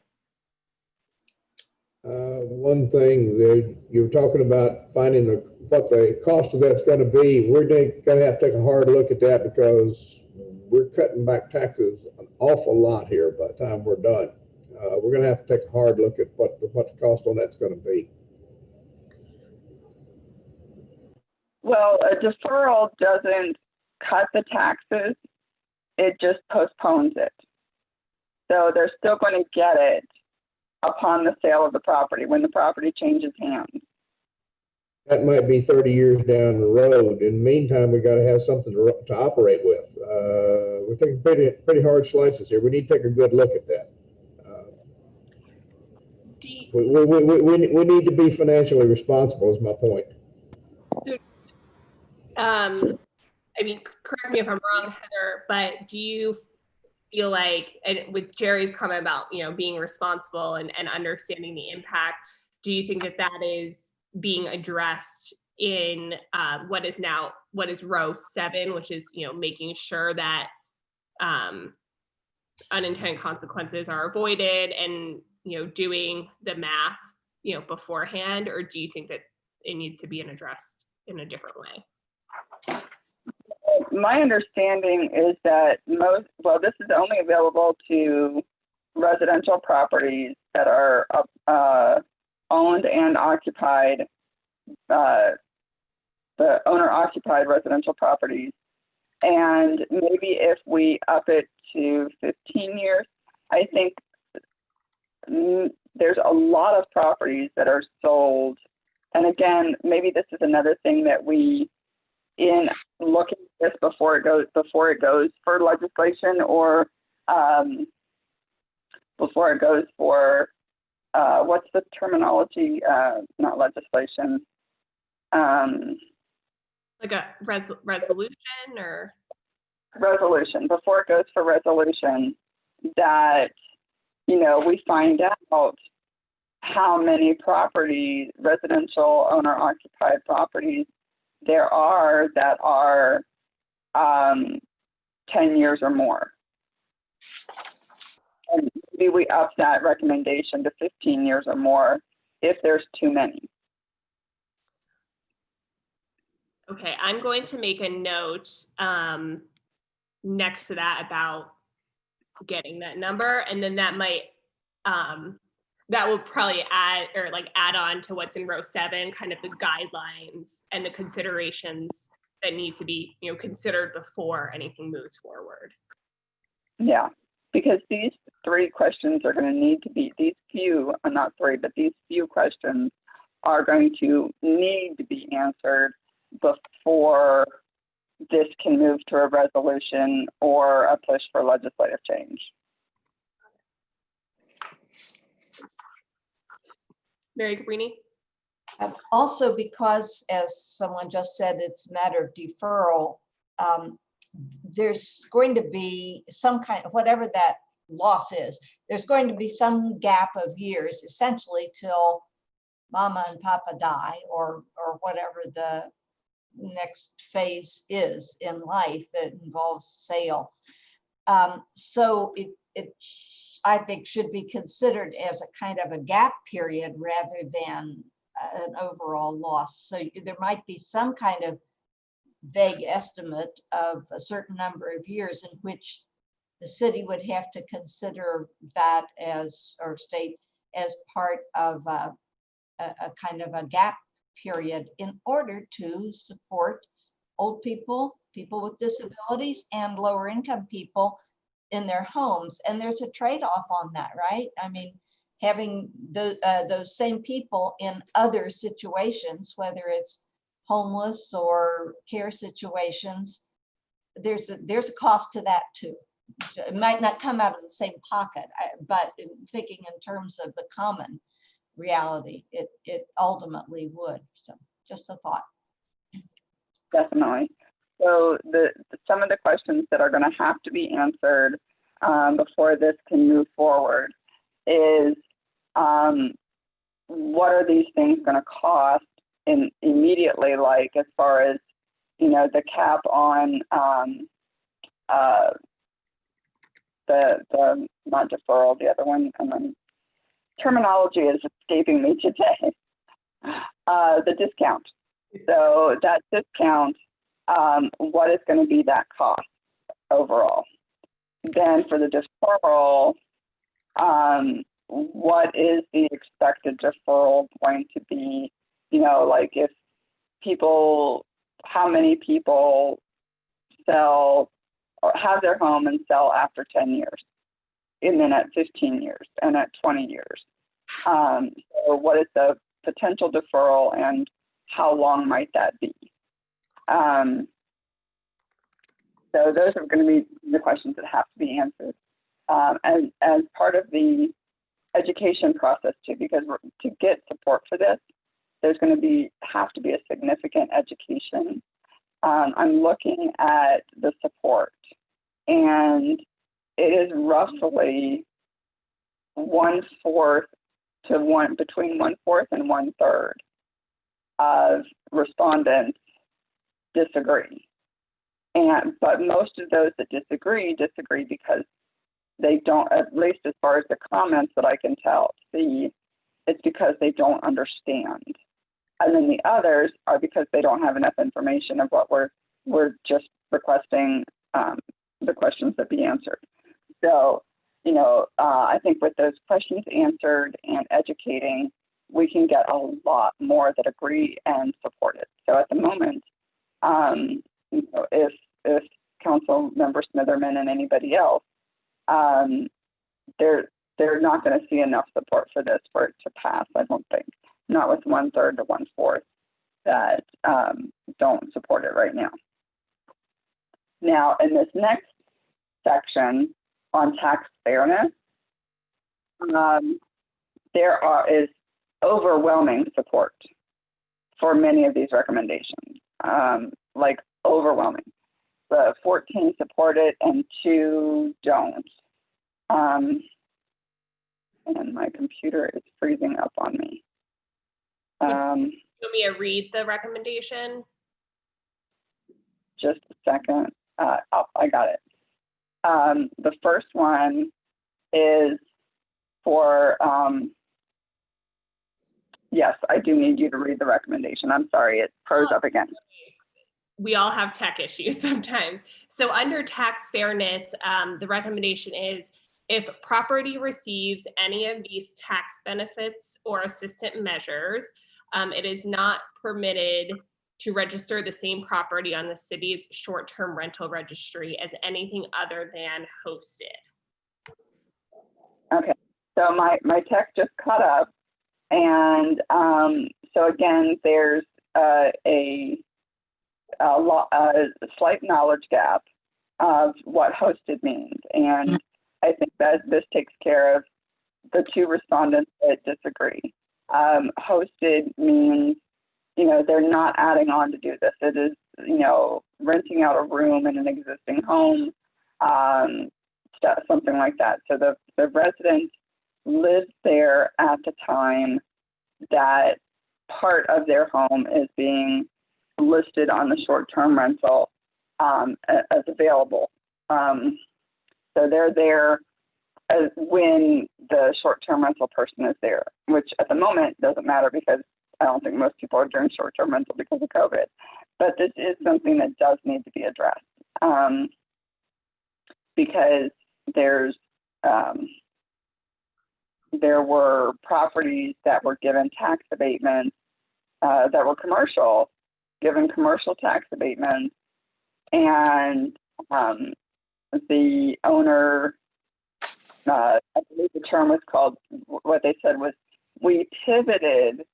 One thing that you're talking about finding what the cost of that's going to be, we're going to have to take a hard look at that, because we're cutting back taxes an awful lot here by the time we're done. We're going to have to take a hard look at what the cost on that's going to be. Well, a deferral doesn't cut the taxes, it just postpones it. So they're still going to get it upon the sale of the property, when the property changes hands. That might be 30 years down the road. In the meantime, we got to have something to operate with. We're taking pretty hard slices here. We need to take a good look at that. We need to be financially responsible, is my point. So, I mean, correct me if I'm wrong, Heather, but do you feel like, and with Jerry's comment about, you know, being responsible and understanding the impact, do you think that that is being addressed in what is row 7, which is, you know, making sure that unintended consequences are avoided and, you know, doing the math, you know, beforehand? Or do you think that it needs to be addressed in a different way? My understanding is that this is only available to residential properties that are owned and occupied, the owner-occupied residential properties. And maybe if we up it to 15 years, I think there's a lot of properties that are sold. And again, maybe this is another thing that we, in looking at this before it goes for legislation, or before it goes for what's the terminology? Not legislation. Like a resolution or? Resolution, before it goes for resolution, that, you know, we find out how many properties, residential owner-occupied properties, there are that are 10 years or more. And maybe we up that recommendation to 15 years or more if there's too many. Okay, I'm going to make a note next to that about getting that number, and then that might that will probably add on to what's in row 7, kind of the guidelines and the considerations that need to be, you know, considered before anything moves forward. Yeah, because these 3 questions are going to need to be, these few questions are going to need to be answered before this can move to a resolution or a push for legislative change. Mary Cabrini? Also, because, as someone just said, it's a matter of deferral, there's going to be some kind of, whatever that loss is, there's going to be some gap of years, essentially till mama and papa die, or whatever the next phase is in life that involves sale. So it I think should be considered as a kind of a gap period rather than an overall loss. So there might be some kind of vague estimate of a certain number of years in which the city would have to consider that as, or state as part of a kind of a gap period in order to support old people, people with disabilities, and lower income people in their homes. And there's a trade-off on that, right? I mean, having those same people in other situations, whether it's homeless or care situations, there's a cost to that too. It might not come out of the same pocket, but thinking in terms of the common reality, it ultimately would. So just a thought. Definitely. So some of the questions that are going to have to be answered before this can move forward is, what are these things going to cost immediately, like as far as, you know, the cap on the not deferral, the other one, terminology is escaping me today. The discount. So that discount, what is going to be that cost overall? Then for the deferral, what is the expected deferral going to be? You know, like if people, how many people sell or have their home and sell after 10 years, and then at 15 years and at 20 years? So what is the potential deferral and how long might that be? So those are going to be the questions that have to be answered. As part of the education process too, because to get support for this, there's going to have to be a significant education. I'm looking at the support, and it is roughly 1/4 to between 1/4 and 1/3 of respondents disagree. But most of those that disagree because they don't, at least as far as the comments that I can see, it's because they don't understand. And then the others are because they don't have enough information of what we're just requesting the questions that be answered. So, I think with those questions answered and educating, we can get a lot more that agree and support it. So at the moment, if Council Member Smitherman and anybody else, they're not going to see enough support for this for it to pass, I don't think. Not with 1/3 to 1/4 that don't support it right now. Now, in this next section on tax fairness, there is overwhelming support for many of these recommendations, like overwhelming. 14 support it and 2 don't. And my computer is freezing up on me. You want me to read the recommendation? Just a second. I got it. The first one is for, yes, I do need you to read the recommendation. I'm sorry, it froze up again. We all have tech issues sometimes. So under tax fairness, the recommendation is if property receives any of these tax benefits or assistant measures, it is not permitted to register the same property on the city's short-term rental registry as anything other than hosted. Okay, so my tech just caught up. And so again, there's a slight knowledge gap of what hosted means. And I think that this takes care of the 2 respondents that disagree. Hosted means, they're not adding on to do this. It is, renting out a room in an existing home, something like that. So the resident lives there at the time that part of their home is being listed on the short-term rental as available. So they're there when the short-term rental person is there, which at the moment doesn't matter because I don't think most people are doing short-term rental because of COVID. But this is something that does need to be addressed because there were properties that were given tax abatements that were commercial, given commercial tax abatements, and the owner, I believe the term was called, what they said was, we pivoted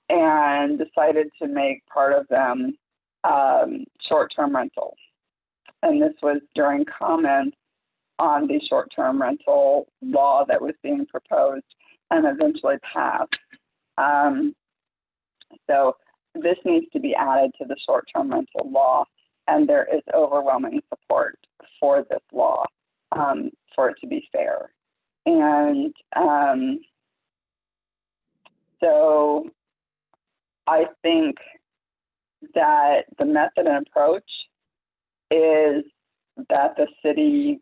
and decided to make part of them short-term rental. And this was during comments on the short-term rental law that was being proposed and eventually passed. So this needs to be added to the short-term rental law, and there is overwhelming support for this law for it to be fair. And so I think that the method and approach is that the city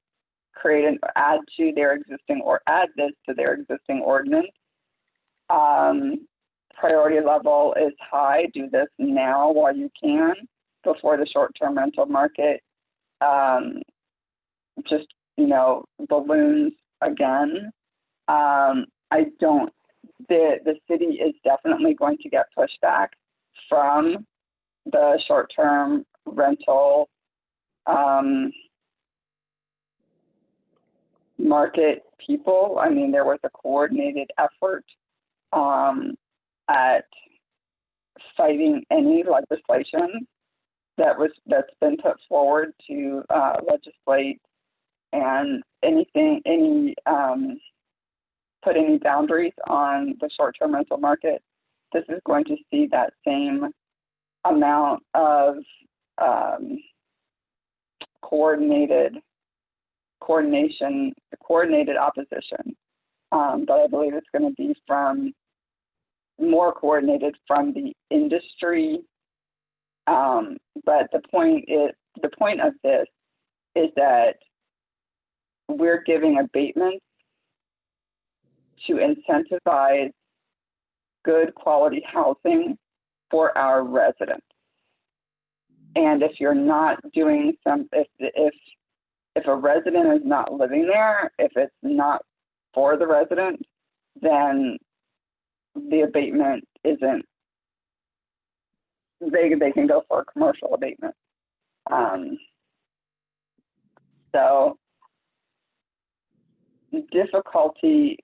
create and add to their existing or add this to their existing ordinance. Priority level is high. Do this now while you can before the short-term rental market just balloons again. The city is definitely going to get pushback from the short-term rental market people. I mean, there was a coordinated effort at fighting any legislation that's been put forward to legislate and put any boundaries on the short-term rental market. This is going to see that same amount of coordinated opposition, but I believe it's going to be more coordinated from the industry. But the point of this is that we're giving abatements to incentivize good quality housing for our residents. And if you're not doing if a resident is not living there, if it's not for the resident, then the abatement isn't, they can go for a commercial abatement. So difficulty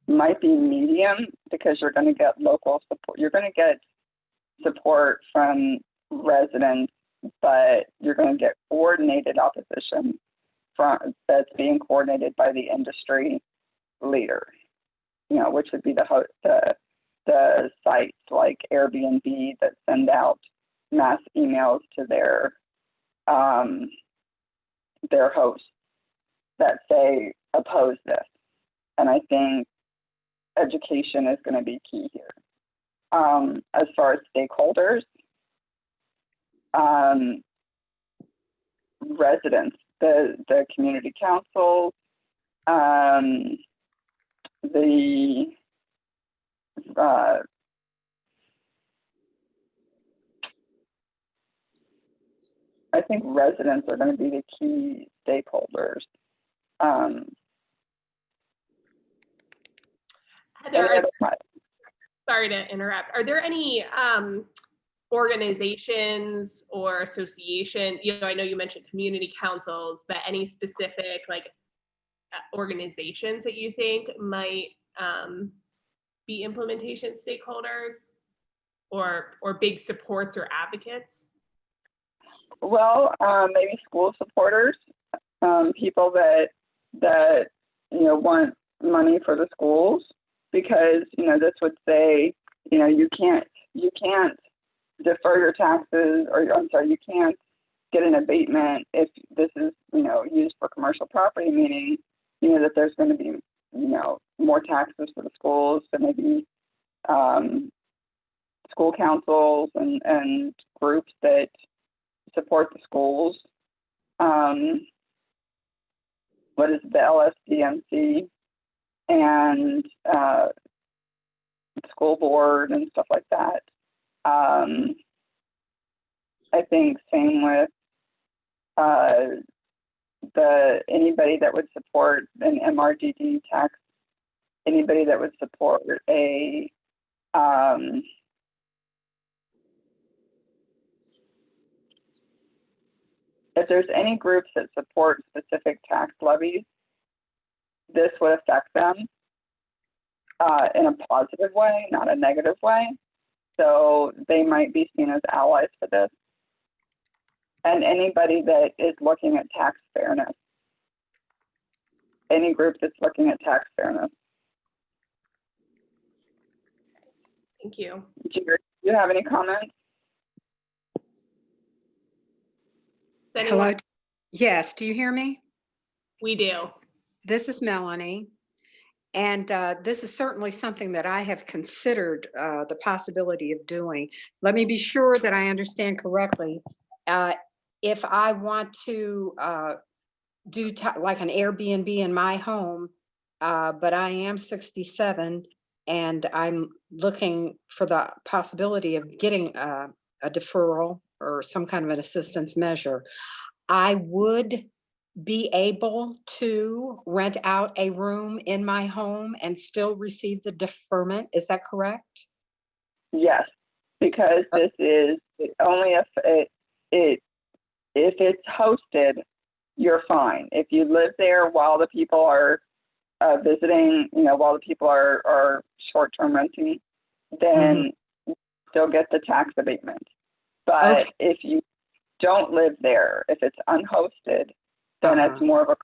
might be medium because you're going to get local support. You're going to get support from residents, but you're going to get coordinated opposition that's being coordinated by the industry leader, which would be the sites like Airbnb that send out mass emails to their hosts that say oppose this. And I think education is going to be key here. As far as stakeholders, residents, the community councils, I think residents are going to be the key stakeholders. Heather, sorry to interrupt. Are there any organizations or association, I know you mentioned community councils, but any specific organizations that you think might be implementation stakeholders or big supports or advocates? Well, maybe school supporters, people that want money for the schools, because this would say you can't defer your taxes, or I'm sorry, you can't get an abatement if this is used for commercial property, meaning that there's going to be more taxes for the schools. So maybe school councils and groups that support the schools. What is the LSDMC and school board and stuff like that. I think same with anybody that would support an MRDD tax, anybody that would support if there's any groups that support specific tax levies, this would affect them in a positive way, not a negative way. So they might be seen as allies for this. And anybody that is looking at tax fairness, any group that's looking at tax fairness. Thank you. Do you have any comments? Hello. Yes, do you hear me? We do. This is Melanie. And this is certainly something that I have considered the possibility of doing. Let me be sure that I understand correctly. If I want to do like an Airbnb in my home, but I am 67 and I'm looking for the possibility of getting a deferral or some kind of an assistance measure, I would be able to rent out a room in my home and still receive the deferment. Is that correct? Yes, because this is only if it's hosted, you're fine. If you live there while the people are visiting, while the people are short-term renting, then still get the tax abatement. But if you don't live there, if it's unhosted, then it's more of a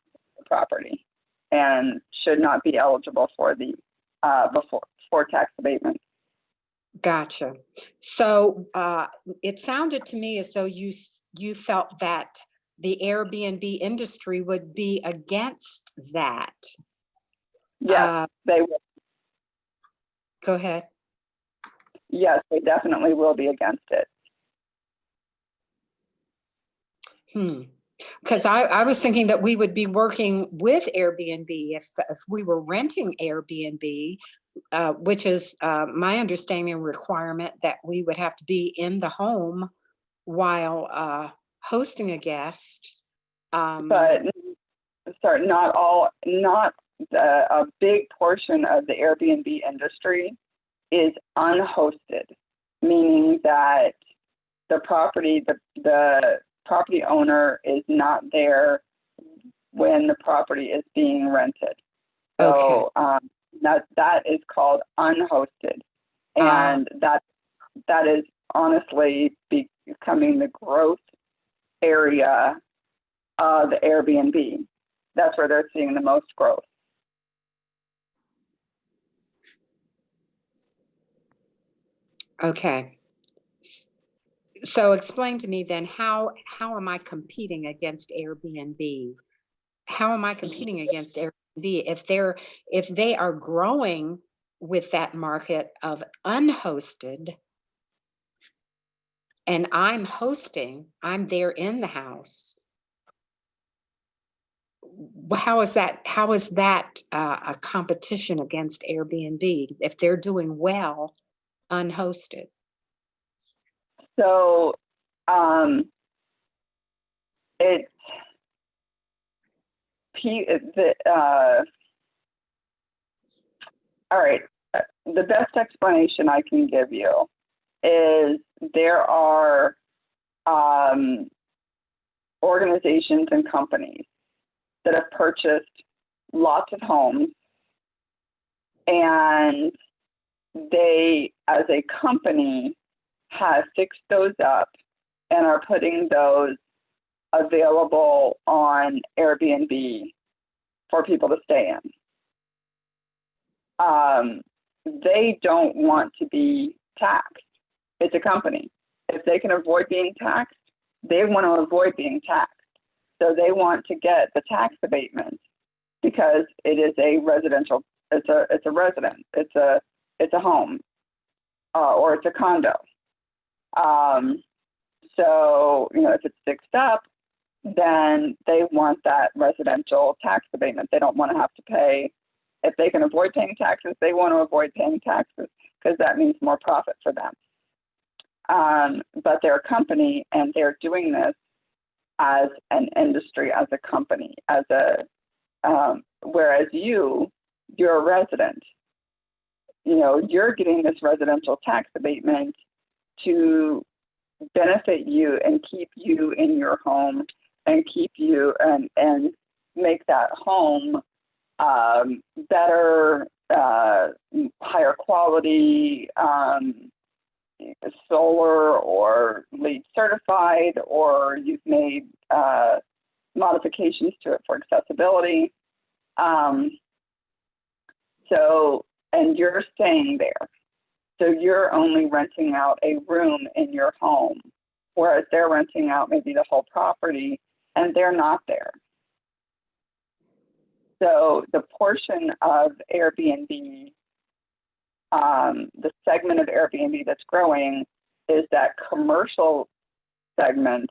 property and should not be eligible for the for tax abatement. Gotcha. So it sounded to me as though you felt that the Airbnb industry would be against that. Yes, they will. Go ahead. Yes, they definitely will be against it. Because I was thinking that we would be working with Airbnb if we were renting Airbnb, which is my understanding requirement that we would have to be in the home while hosting a guest. But sorry, not a big portion of the Airbnb industry is unhosted, meaning that the property owner is not there when the property is being rented. So that is called unhosted, and that is honestly becoming the growth area of Airbnb. That's where they're seeing the most growth. Okay. So explain to me then, how am I competing against Airbnb? How am I competing against Airbnb if they are growing with that market of unhosted and I'm hosting, I'm there in the house? How is that a competition against Airbnb if they're doing well unhosted? So it's all right. The best explanation I can give you is there are organizations and companies that have purchased lots of homes, and they, as a company, have fixed those up and are putting those available on Airbnb for people to stay in. They don't want to be taxed. It's a company. If they can avoid being taxed, they want to avoid being taxed. So they want to get the tax abatement because it is a residential. It's a residence. It's a home, or it's a condo. So if it's fixed up, then they want that residential tax abatement. They don't want to have to pay. If they can avoid paying taxes, they want to avoid paying taxes because that means more profit for them. But they're a company, and they're doing this as an industry, as a company, whereas you're a resident. You're getting this residential tax abatement to benefit you and keep you in your home and keep you and make that home better, higher quality, solar or LEED certified, or you've made modifications to it for accessibility. And you're staying there. So you're only renting out a room in your home, whereas they're renting out maybe the whole property and they're not there. So the portion of Airbnb, the segment of Airbnb that's growing is that commercial segment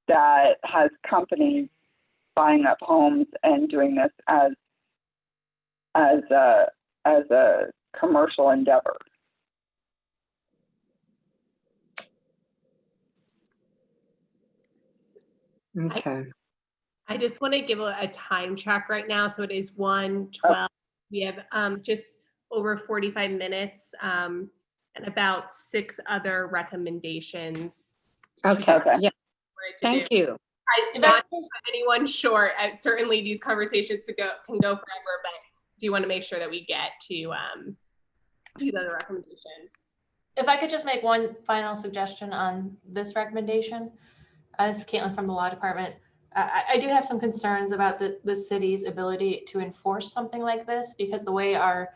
that has companies buying up homes and doing this as a commercial endeavor. Okay. I just want to give a time check right now. So it is 1:12. We have just over 45 minutes and about 6 other recommendations. Okay. Yeah. Thank you. I'm not anyone short. Certainly these conversations can go forever, but do want to make sure that we get to these other recommendations. If I could just make one final suggestion on this recommendation, as Caitlin from the law department, I do have some concerns about the city's ability to enforce something like this, because the way our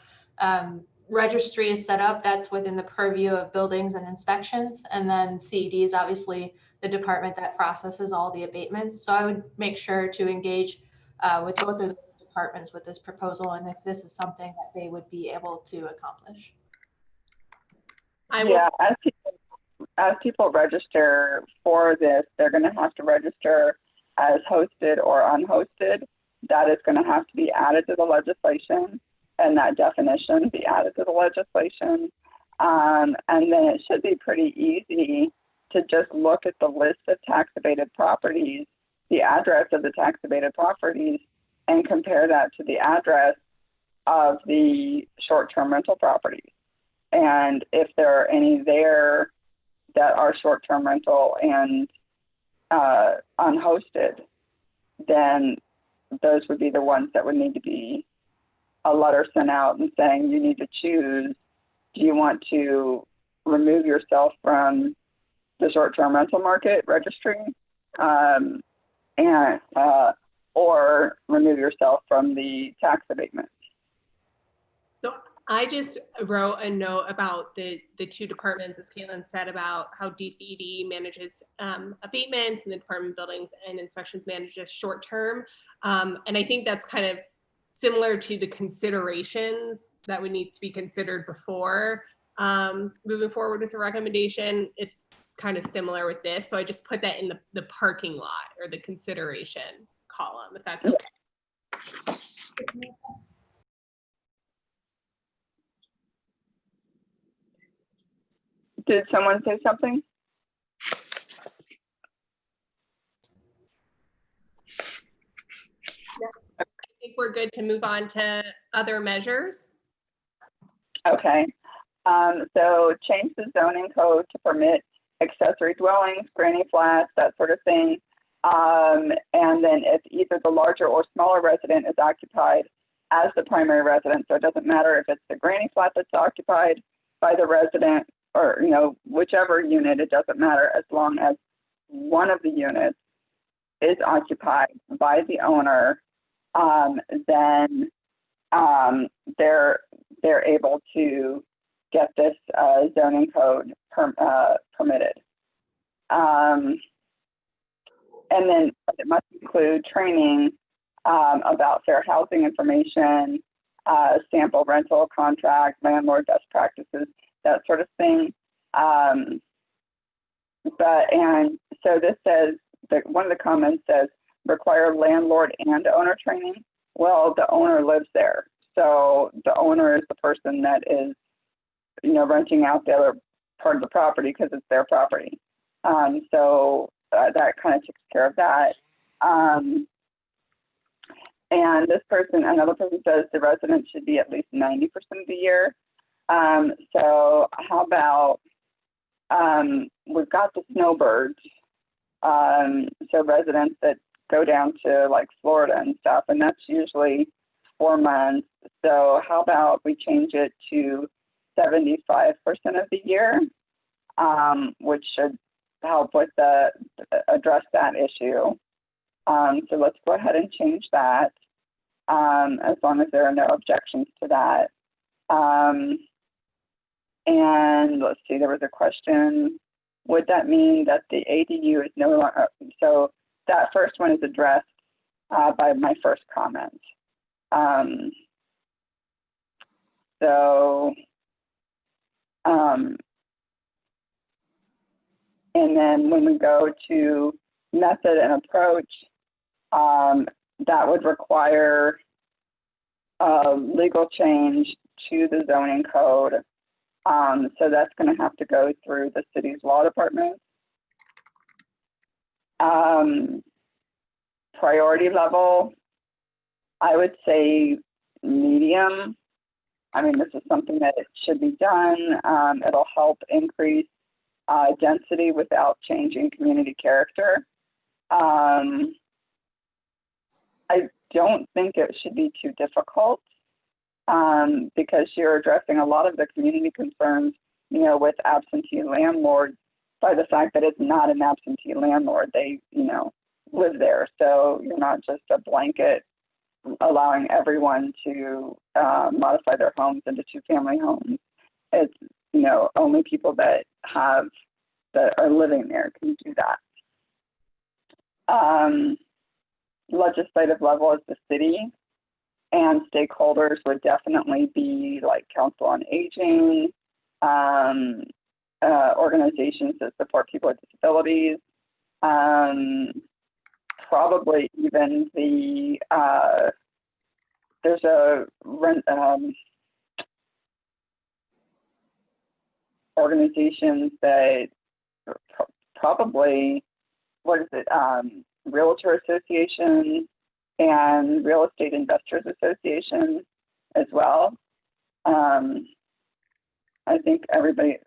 registry is set up, that's within the purview of buildings and inspections. And then CED is obviously the department that processes all the abatements. So I would make sure to engage with both of those departments with this proposal, and if this is something that they would be able to accomplish. Yeah, as people register for this, they're going to have to register as hosted or unhosted. That is going to have to be added to the legislation, and that definition be added to the legislation. And then it should be pretty easy to just look at the list of tax abated properties, the address of the tax abated properties, and compare that to the address of the short-term rental properties. And if there are any there that are short-term rental and unhosted, then those would be the ones that would need to be a letter sent out and saying you need to choose, do you want to remove yourself from the short-term rental market registry or remove yourself from the tax abatement. So I just wrote a note about the two departments, as Caitlin said, about how DCED manages abatements and the Department of Buildings and Inspections manages short-term. And I think that's kind of similar to the considerations that would need to be considered before moving forward with the recommendation. It's kind of similar with this. So I just put that in the parking lot or the consideration column, if that's okay. Did someone say something? I think we're good to move on to other measures. Okay. So change the zoning code to permit accessory dwellings, granny flats, that sort of thing. And then if either the larger or smaller resident is occupied as the primary residence, so it doesn't matter if it's the granny flat that's occupied by the resident or, you know, whichever unit, it doesn't matter as long as one of the units is occupied by the owner, then they're able to get this zoning code permitted. And then it must include training about fair housing information, sample rental contract, landlord best practices, that sort of thing. And so this says that one of the comments says require landlord and owner training. Well, the owner lives there, so the owner is the person that is, you know, renting out the other part of the property because it's their property. So that kind of takes care of that. And this person, another person says the resident should be at least 90% of the year. So how about, we've got the snowbirds. So residents that go down to like Florida and stuff, and that's usually 4 months. So how about we change it to 75% of the year, which should help with address that issue. So let's go ahead and change that, as long as there are no objections to that. And let's see, there was a question. Would that mean that the ADU is no longer, so that first one is addressed by my first comment. And then when we go to method and approach, that would require a legal change to the zoning code. So that's going to have to go through the city's law department. Priority level, I would say medium. I mean, this is something that it should be done. It'll help increase density without changing community character. I don't think it should be too difficult. because you're addressing a lot of the community concerns, you know, with absentee landlords by the fact that it's not an absentee landlord. They, you know, live there. So you're not just a blanket allowing everyone to modify their homes into two-family homes. It's, you know, only people that are living there can do that. Legislative level is the city, and stakeholders would definitely be like Council on Aging, organizations that support people with disabilities, probably even the there's a organizations that probably, what is it, Realtor Association and Real Estate Investors Association as well. I think everybody,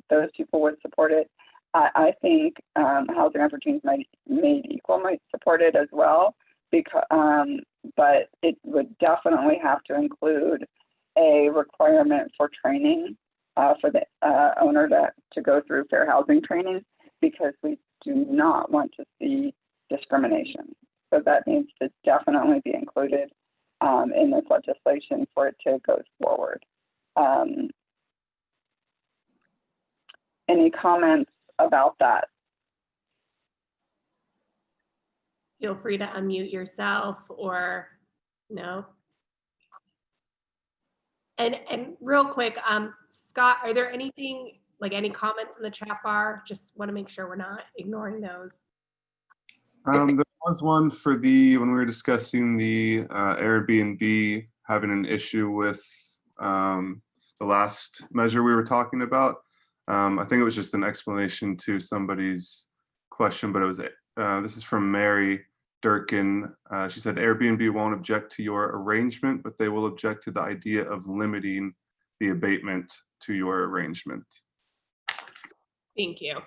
those people would support it. I think Housing Opportunities Made Equal might support it as well, because, but it would definitely have to include a requirement for training for the owner to go through fair housing training, because we do not want to see discrimination. So that needs to definitely be included in this legislation for it to go forward. Any comments about that? Feel free to unmute yourself or no. And real quick, Scott, are there anything, like any comments in the chat bar? Just want to make sure we're not ignoring those. There was one for when we were discussing the Airbnb having an issue with the last measure we were talking about. I think it was just an explanation to somebody's question, but it was this is from Mary Durkin. She said Airbnb won't object to your arrangement, but they will object to the idea of limiting the abatement to your arrangement. Thank you.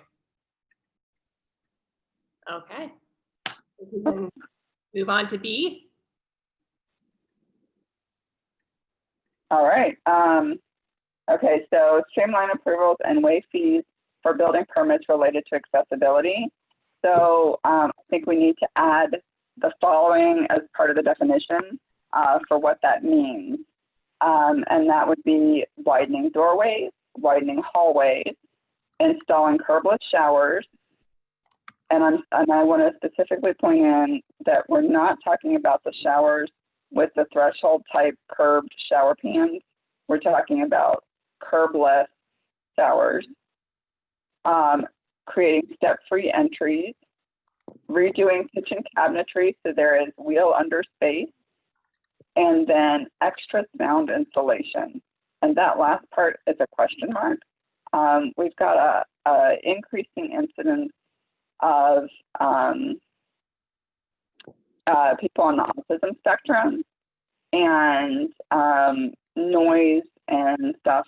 Okay. We can move on to B. All right. Okay, so streamline approvals and waive fees for building permits related to accessibility. So I think we need to add the following as part of the definition for what that means. And that would be widening doorways, widening hallways, installing curbless showers. And I want to specifically point in that we're not talking about the showers with the threshold type curved shower pans. We're talking about curbless showers, creating step-free entries, redoing kitchen cabinetry so there is wheel under space, and then extra sound installation. And that last part is a question mark. We've got a increasing incidence of people on the autism spectrum, and noise and stuff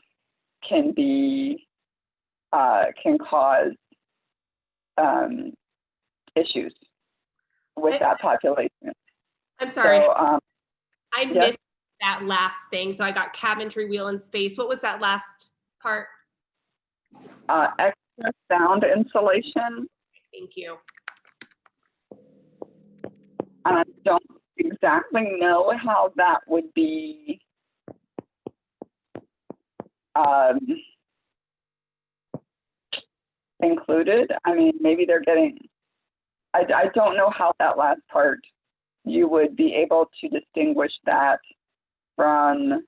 can cause issues with that population. I'm sorry. So, I missed that last thing. So I got cabinetry, wheel and space. What was that last part? Extra sound insulation. Thank you. I don't exactly know how that would be included. I mean, maybe they're getting, I don't know how that last part, you would be able to distinguish that from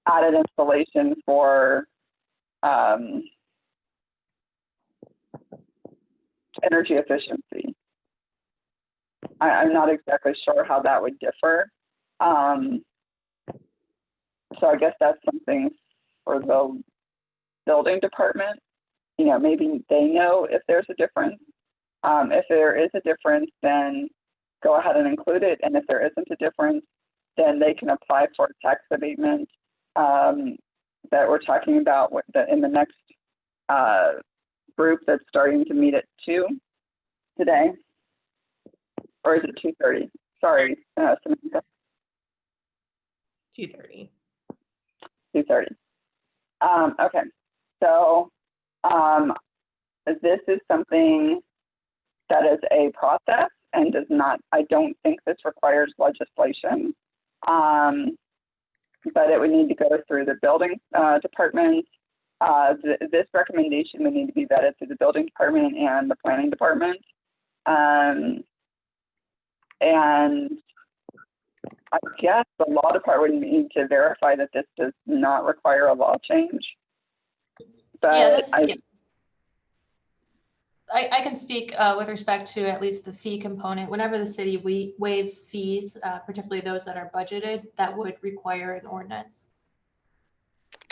added installation for energy efficiency. I'm not exactly sure how that would differ. So I guess that's something for the building department. You know, maybe they know if there's a difference. If there is a difference, then go ahead and include it. And if there isn't a difference, then they can apply for tax abatement that we're talking about in the next group that's starting to meet at 2 today. Or is it 2:30? Sorry, Samantha. 2:30. 2:30. Okay, so this is something that is a process and does not, I don't think this requires legislation. But it would need to go through the building department. This recommendation would need to be vetted through the building department and the planning department. And I guess the law department would need to verify that this does not require a law change. But Yeah, I can speak with respect to at least the fee component. Whenever the city waives fees, particularly those that are budgeted, that would require an ordinance.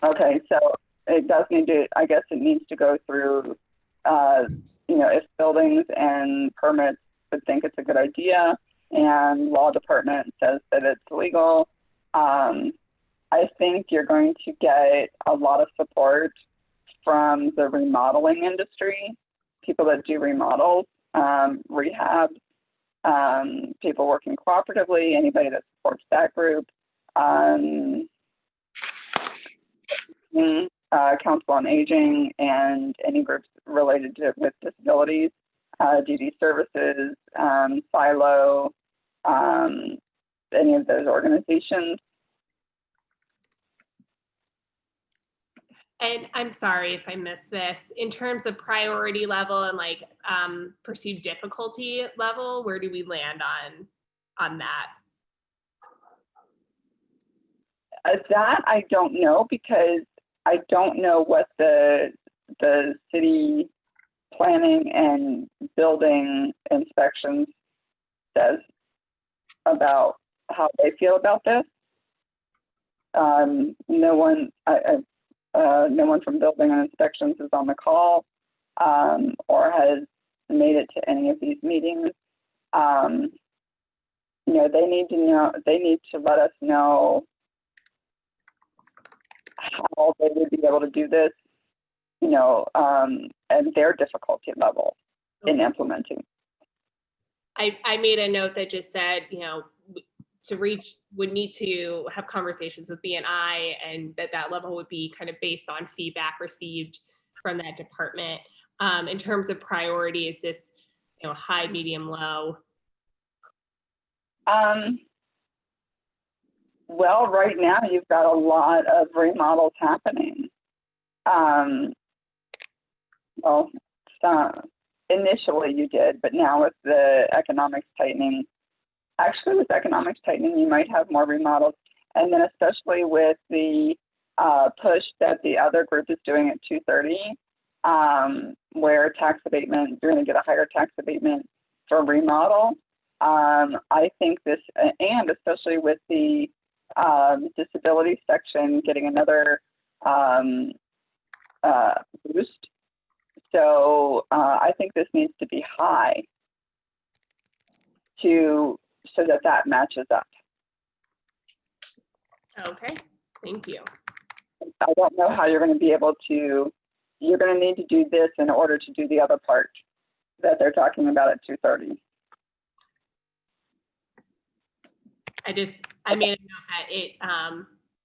Okay, so it does need to, I guess it needs to go through, if buildings and permits would think it's a good idea and law department says that it's legal, I think you're going to get a lot of support from the remodeling industry, people that do remodels, rehab, people working cooperatively, anybody that supports that group, Council on Aging, and any groups related to with disabilities, DD Services, Silo, any of those organizations. And I'm sorry if I missed this. In terms of priority level and like perceived difficulty level, where do we land on that? That I don't know, because I don't know what the city planning and building inspections says about how they feel about this. No one from building and inspections is on the call or has made it to any of these meetings. They need to know. They need to let us know how they would be able to do this, and their difficulty level in implementing. I made a note that just said, to reach would need to have conversations with BNI, and that level would be kind of based on feedback received from that department. In terms of priority, is this, high, medium, low? Well, right now you've got a lot of remodels happening. Initially you did, but now with the economics tightening, you might have more remodels. And then especially with the push that the other group is doing at 2:30, where tax abatement, you're going to get a higher tax abatement for remodel. I think this, and especially with the disability section getting another boost. So I think this needs to be high so that matches up. Okay, thank you. I don't know how you're going to be able to, you're going to need to do this in order to do the other part that they're talking about at 2:30. I made a note that it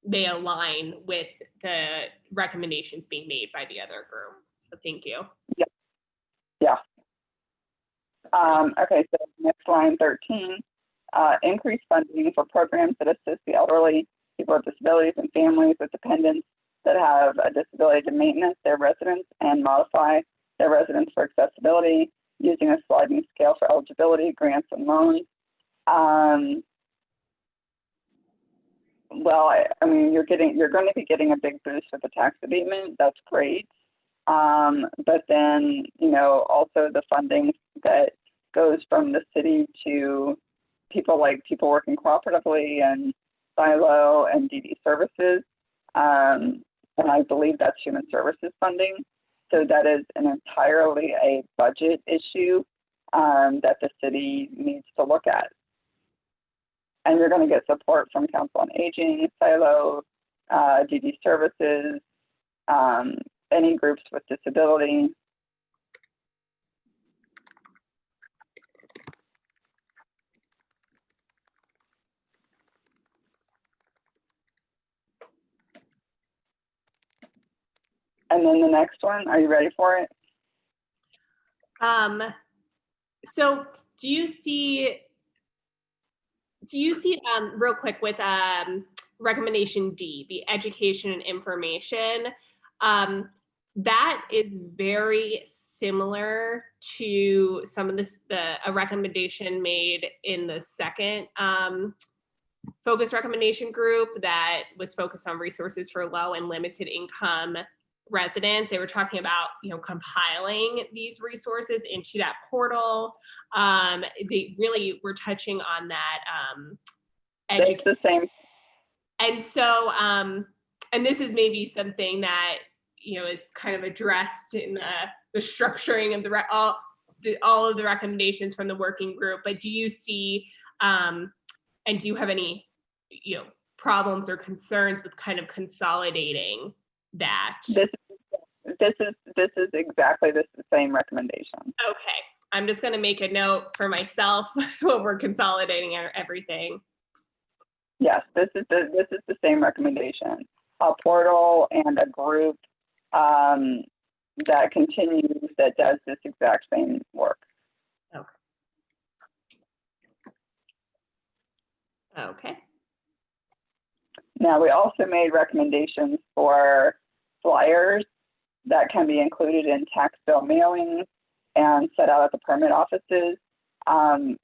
may align with the recommendations being made by the other group. So thank you. Yeah. Okay, so next line 13, increase funding for programs that assist the elderly, people with disabilities, and families with dependents that have a disability to maintenance their residence and modify their residence for accessibility using a sliding scale for eligibility, grants, and loans. Well, I mean, you're going to be getting a big boost with the tax abatement. That's great. But then, also the funding that goes from the city to people working cooperatively and Silo and DD Services. And I believe that's human services funding. So that is entirely a budget issue that the city needs to look at. And you're going to get support from Council on Aging, Silo, DD Services, any groups with disability. And then the next one, are you ready for it? So do you see real quick with recommendation D, the education and information, that is very similar to some of a recommendation made in the second focus recommendation group that was focused on resources for low and limited income residents. They were talking about, compiling these resources into that portal. They really were touching on that It's the same. And so, and this is maybe something that, is kind of addressed in the structuring of all of the recommendations from the working group. But do you see, and do you have any, problems or concerns with kind of consolidating that? This is exactly the same recommendation. Okay, I'm just going to make a note for myself when we're consolidating everything. Yes, this is the same recommendation. A portal and a group that continues, that does this exact same work. Okay. Okay. Now, we also made recommendations for flyers that can be included in tax bill mailings and set out at the permit offices and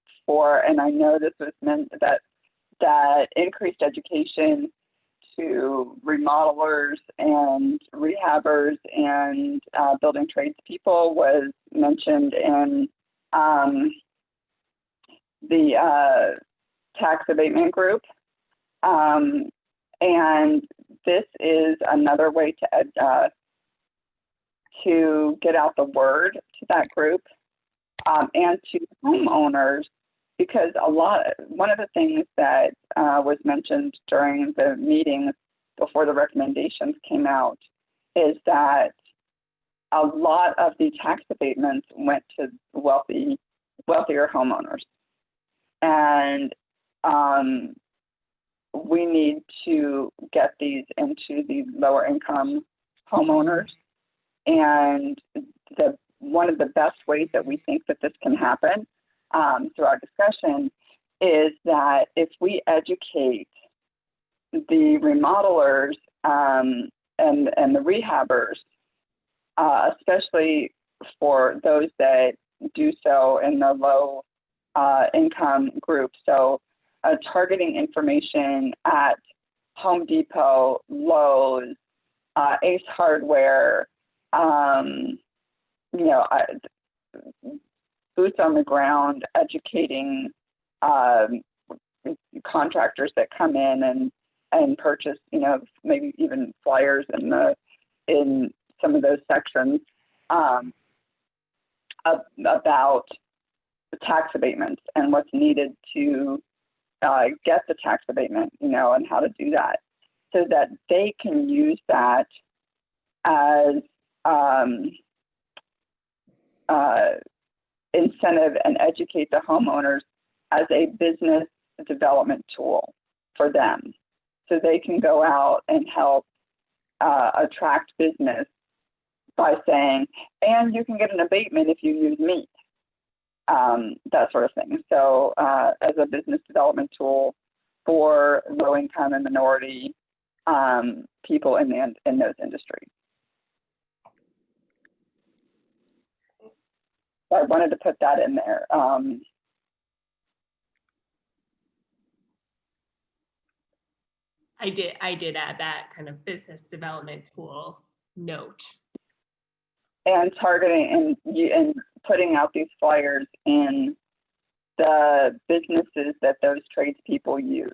I know this was meant that increased education to remodelers and rehabbers and building tradespeople was mentioned in the tax abatement group. And this is another way to get out the word to that group and to homeowners, because one of the things that was mentioned during the meeting before the recommendations came out is that a lot of the tax abatements went to wealthier homeowners. And we need to get these into the lower income homeowners. And one of the best ways that we think that this can happen through our discussion is that if we educate the remodelers and the rehabbers, especially for those that do so in the low income group. So targeting information at Home Depot, Lowe's, Ace Hardware, boots on the ground, educating contractors that come in and purchase, maybe even flyers in some of those sections about the tax abatements and what's needed to get the tax abatement, and how to do that, so that they can use that as incentive and educate the homeowners as a business development tool for them, so they can go out and help attract business by saying, and you can get an abatement if you use me, that sort of thing. So as a business development tool for low income and minority people in those industries. So I wanted to put that in there. I did add that kind of business development tool note. And targeting and putting out these flyers in the businesses that those tradespeople use.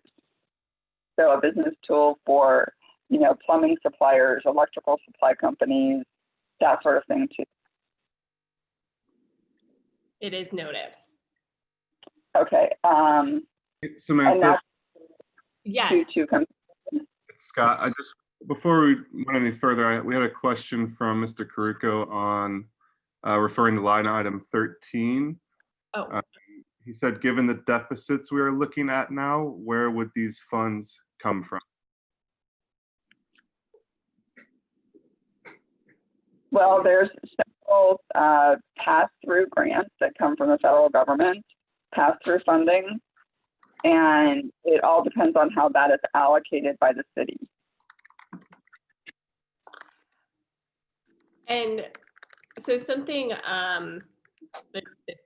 So a business tool for, plumbing suppliers, electrical supply companies, that sort of thing too. It is noted. Okay. Samantha. Yes. It's Scott. Before we went any further, we had a question from Mr. Caruco on referring to line item 13. Oh. He said, given the deficits we are looking at now, where would these funds come from? Well, there's several pass-through grants that come from the federal government, pass-through funding, and it all depends on how that is allocated by the city. And so something the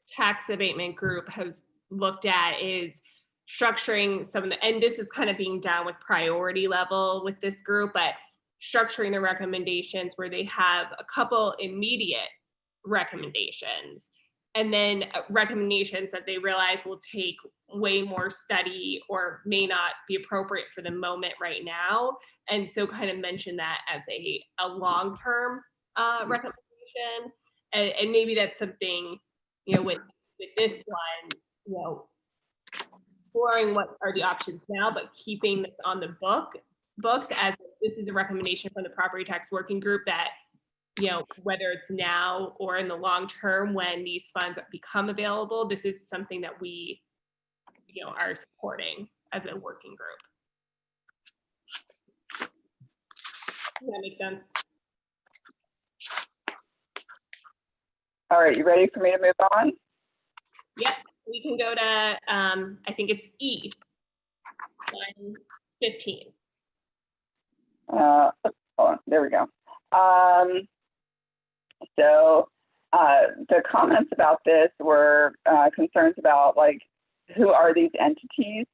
tax abatement group has looked at is structuring some of the, and this is kind of being done with priority level with this group, but structuring the recommendations where they have a couple immediate recommendations and then recommendations that they realize will take way more study or may not be appropriate for the moment right now. And so kind of mention that as a long-term recommendation. And maybe that's something, with this one, exploring what are the options now, but keeping this on the books as this is a recommendation from the property tax working group that, whether it's now or in the long term when these funds become available, this is something that we, are supporting as a working group. Does that make sense? All right, you ready for me to move on? Yep, we can go to, I think it's E, line 15. Hold on, there we go. The comments about this were concerns about like, who are these entities?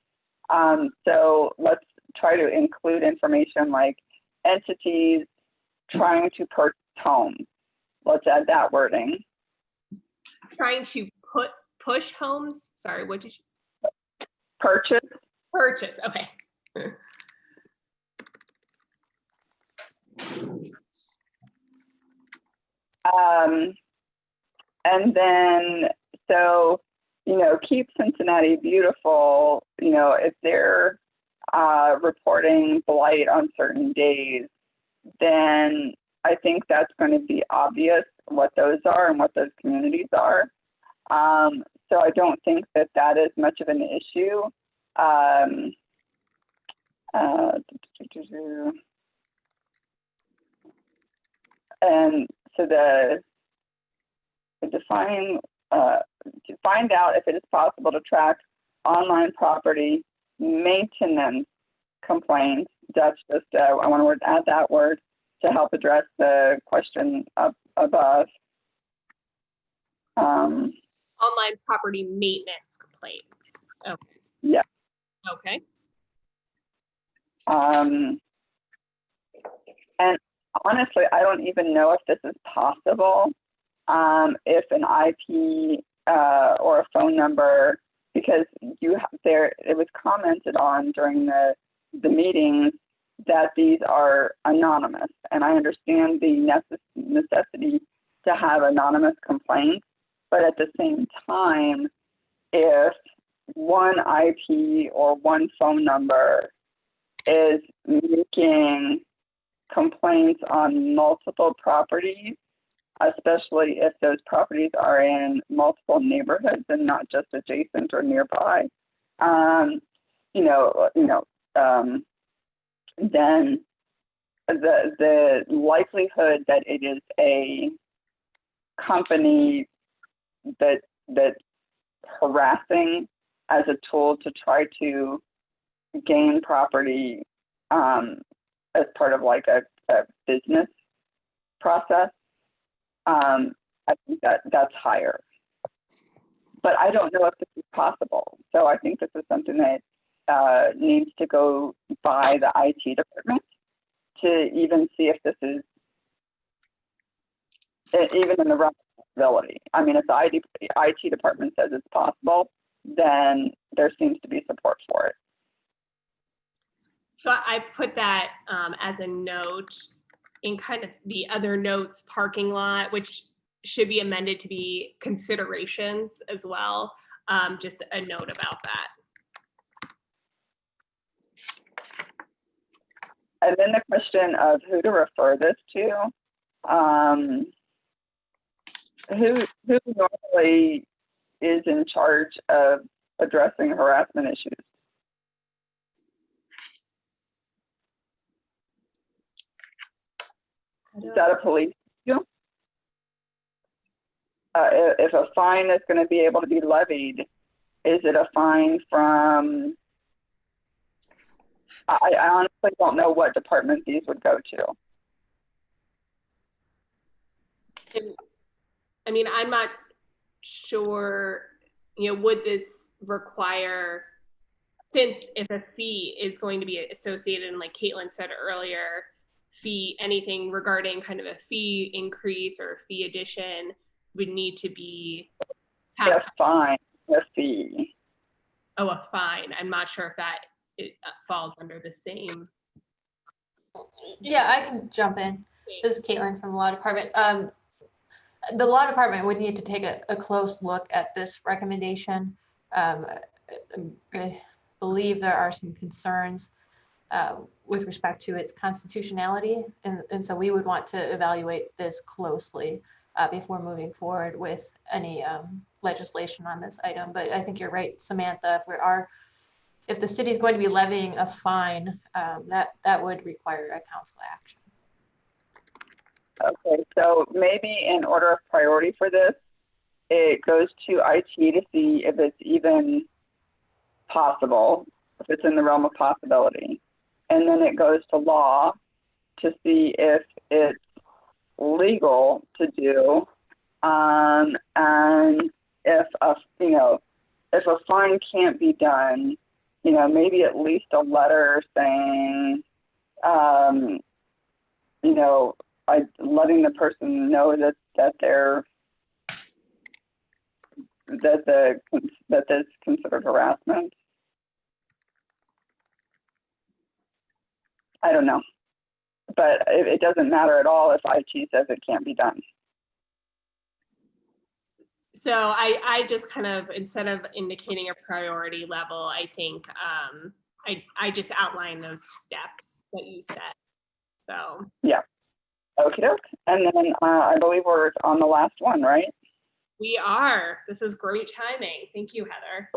So let's try to include information like entities trying to purchase homes. Let's add that wording. Trying to push homes. Sorry, what did you? Purchase. Purchase. Okay. And then, so, keep Cincinnati beautiful, if they're reporting blight on certain days, then I think that's going to be obvious what those are and what those communities are. So I don't think that that is much of an issue. And so to find out if it is possible to track online property maintenance complaints. That's just, I want to add that word to help address the question above. Online property maintenance complaints. Okay. Yeah. Okay. And honestly, I don't even know if this is possible. If an IP or a phone number, because it was commented on during the meetings that these are anonymous, and I understand the necessity to have anonymous complaints, but at the same time, if one IP or one phone number is making complaints on multiple properties, especially if those properties are in multiple neighborhoods and not just adjacent or nearby, then the likelihood that it is a company that's harassing as a tool to try to gain property as part of like a business process, I think that's higher. But I don't know if this is possible. So I think this is something that needs to go by the IT department to even see if this is even in the realm of possibility. I mean, if the IT department says it's possible, then there seems to be support for it. So I put that as a note in kind of the other notes parking lot, which should be amended to be considerations as well. Just a note about that. And then the question of who to refer this to. Who normally is in charge of addressing harassment issues? Is that a police issue? if a fine is going to be able to be levied, is it a fine from, I honestly don't know what department these would go to. I mean, I'm not sure, would this require, since if a fee is going to be associated, and like Caitlin said earlier, anything regarding kind of a fee increase or a fee addition would need to be passed. A fine, a fee. Oh, a fine. I'm not sure if that falls under the same. Yeah, I can jump in. This is Caitlin from the law department. The law department would need to take a close look at this recommendation. I believe there are some concerns with respect to its constitutionality. And so we would want to evaluate this closely before moving forward with any legislation on this item. But I think you're right, Samantha, if the city is going to be levying a fine, that would require a council action. Okay, so maybe in order of priority for this, it goes to IT to see if it's even possible, if it's in the realm of possibility. And then it goes to law to see if it's legal to do. And if if a fine can't be done, maybe at least a letter saying, letting the person know that that's considered harassment. I don't know, but it doesn't matter at all if IT says it can't be done. So I just kind of, instead of indicating a priority level, I think I just outline those steps that you said. So yeah. Okay. And then I believe we're on the last one, right? We are. This is great timing. Thank you, Heather.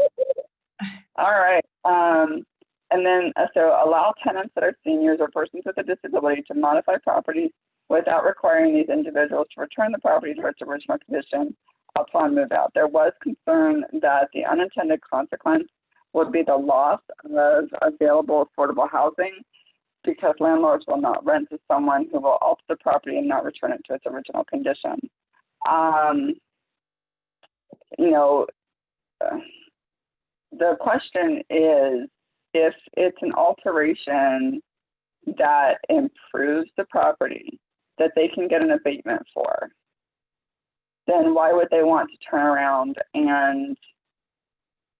All right. And then, so allow tenants that are seniors or persons with a disability to modify properties without requiring these individuals to return the property to its original condition upon move out. There was concern that the unintended consequence would be the loss of available affordable housing, because landlords will not rent to someone who will alter the property and not return it to its original condition. The question is, if it's an alteration that improves the property that they can get an abatement for, then why would they want to turn around and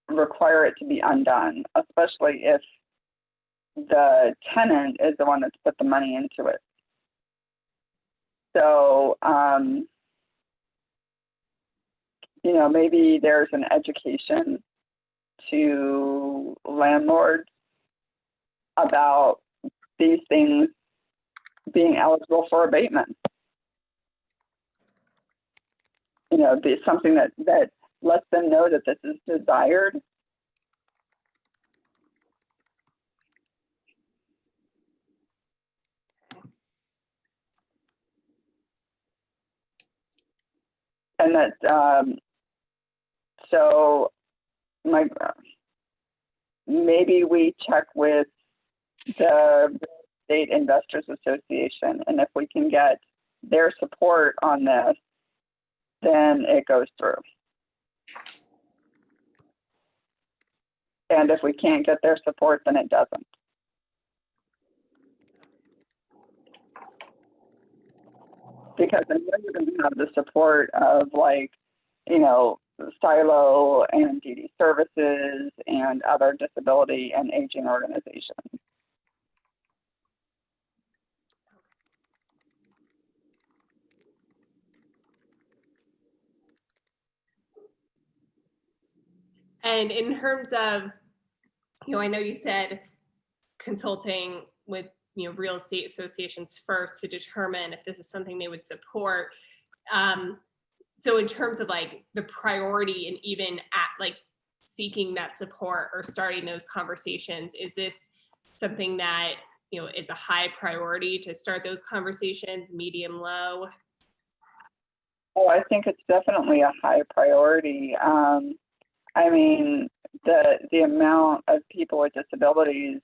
require it to be undone, especially if the tenant is the one that's put the money into it? So, maybe there's an education to landlords about these things being eligible for abatement. Be something that lets them know that this is desired. And that, so maybe we check with the State Investors Association, and if we can get their support on this, then it goes through. And if we can't get their support, then it doesn't. Because then you're going to have the support of, Silo and DD Services and other disability and aging organizations. And in terms of, I know you said consulting with, real estate associations first to determine if this is something they would support. So in terms of the priority and even at seeking that support or starting those conversations, is this something that, it's a high priority to start those conversations, medium, low? Oh, I think it's definitely a high priority. I mean, the amount of people with disabilities,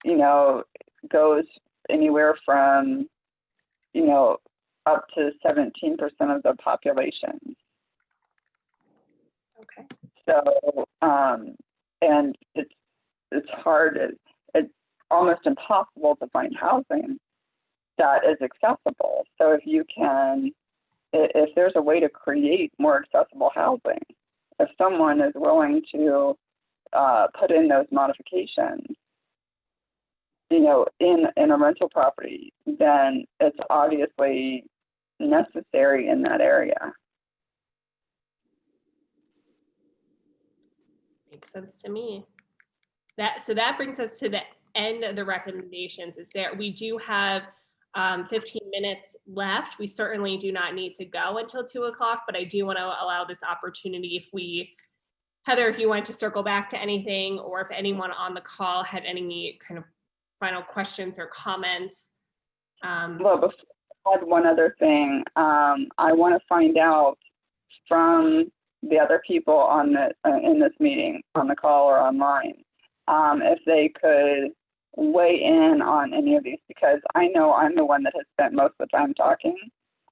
you know, goes anywhere from, you know, up to 17% of the population. Okay. So, and it's hard, it's almost impossible to find housing that is accessible. So if there's a way to create more accessible housing, if someone is willing to put in those modifications, you know, in a rental property, then it's obviously necessary in that area. Makes sense to me. So that brings us to the end of the recommendations. We do have 15 minutes left. We certainly do not need to go until 2 o'clock, but I do want to allow this opportunity Heather, if you want to circle back to anything, or if anyone on the call had any kind of final questions or comments. Well, before I add one other thing, I want to find out from the other people on in this meeting, on the call or online, if they could weigh in on any of these, because I know I'm the one that has spent most of the time talking.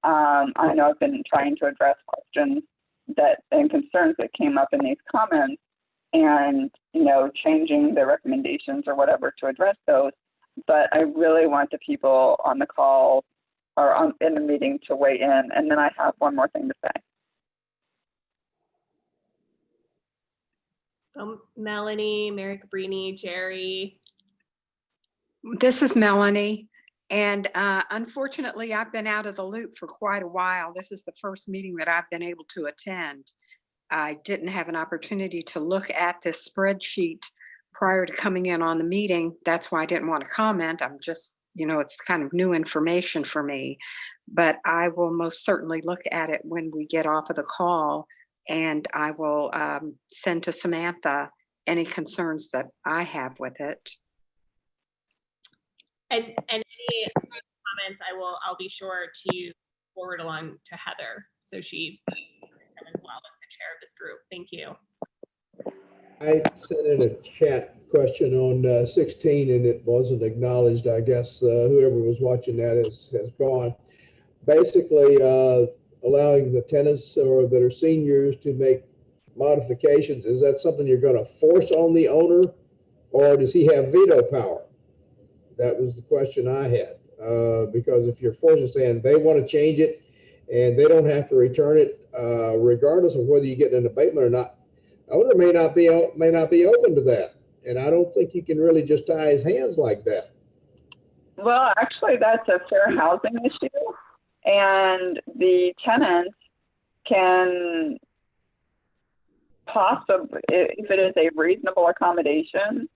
I know I've been trying to address questions and concerns that came up in these comments, and, you know, changing the recommendations or whatever to address those. But I really want the people on the call or in the meeting to weigh in. And then I have one more thing to say. So Melanie, Mary Cabrini, Jerry. This is Melanie. And unfortunately, I've been out of the loop for quite a while. This is the first meeting that I've been able to attend. I didn't have an opportunity to look at this spreadsheet prior to coming in on the meeting. That's why I didn't want to comment. I'm just, you know, it's kind of new information for me. But I will most certainly look at it when we get off of the call, and I will send to Samantha any concerns that I have with it. And any comments, I'll be sure to forward along to Heather, so she as well as the chair of this group. Thank you. I sent in a chat question on 16 and it wasn't acknowledged. I guess whoever was watching that has gone. Basically, allowing the tenants or that are seniors to make modifications, is that something you're going to force on the owner, or does he have veto power? That was the question I had, because if you're forcing, saying they want to change it and they don't have to return it, regardless of whether you get an abatement or not, the owner may not be open to that, and I don't think you can really just tie his hands like that. Well, actually, that's a fair housing issue, and the tenants can possibly, if it is a reasonable accommodation,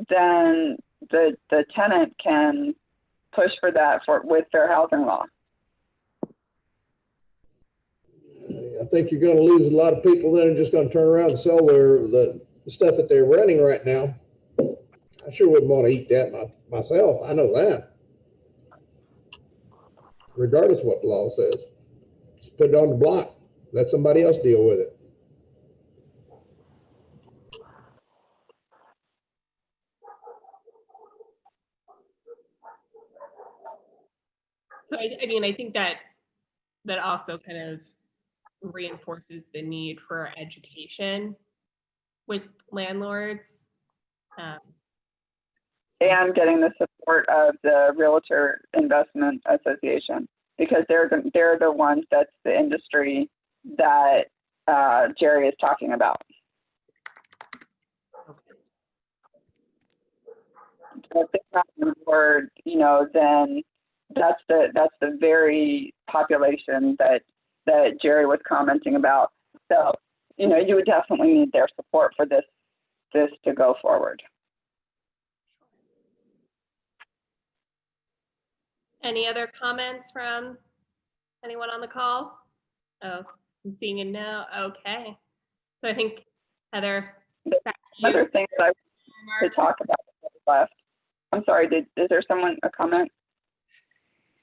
then the tenant can push for that with fair housing law. I think you're going to lose a lot of people that are just going to turn around and sell the stuff that they're renting right now. I sure wouldn't want to eat that myself. I know that. Regardless of what the law says. Just put it on the block. Let somebody else deal with it. So I mean, I think that also kind of reinforces the need for education with landlords. And getting the support of the Realtor Investment Association, because they're the ones, that's the industry that Jerry is talking about. If they're not on board, you know, then that's the very population that Jerry was commenting about. So, you know, you would definitely need their support for this to go forward. Any other comments from anyone on the call? Oh, I'm seeing a no. Okay. So I think, Heather, back to you. Other things I want to talk about left. I'm sorry, is there a comment?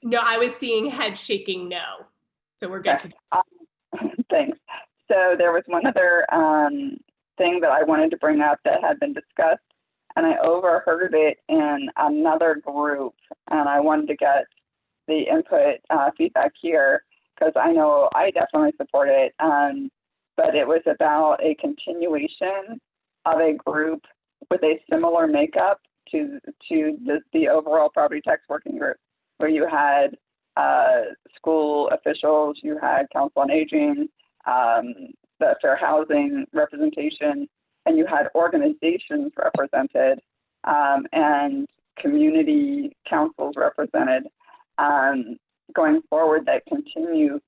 No, I was seeing head shaking no. So we're good to go. Thanks. So there was one other thing that I wanted to bring up that had been discussed, and I overheard it in another group, and I wanted to get the input feedback here, because I know I definitely support it, but it was about a continuation of a group with a similar makeup to the overall property tax working group, where you had school officials, you had council on aging, the fair housing representation, and you had organizations represented, and community councils represented, going forward, that continue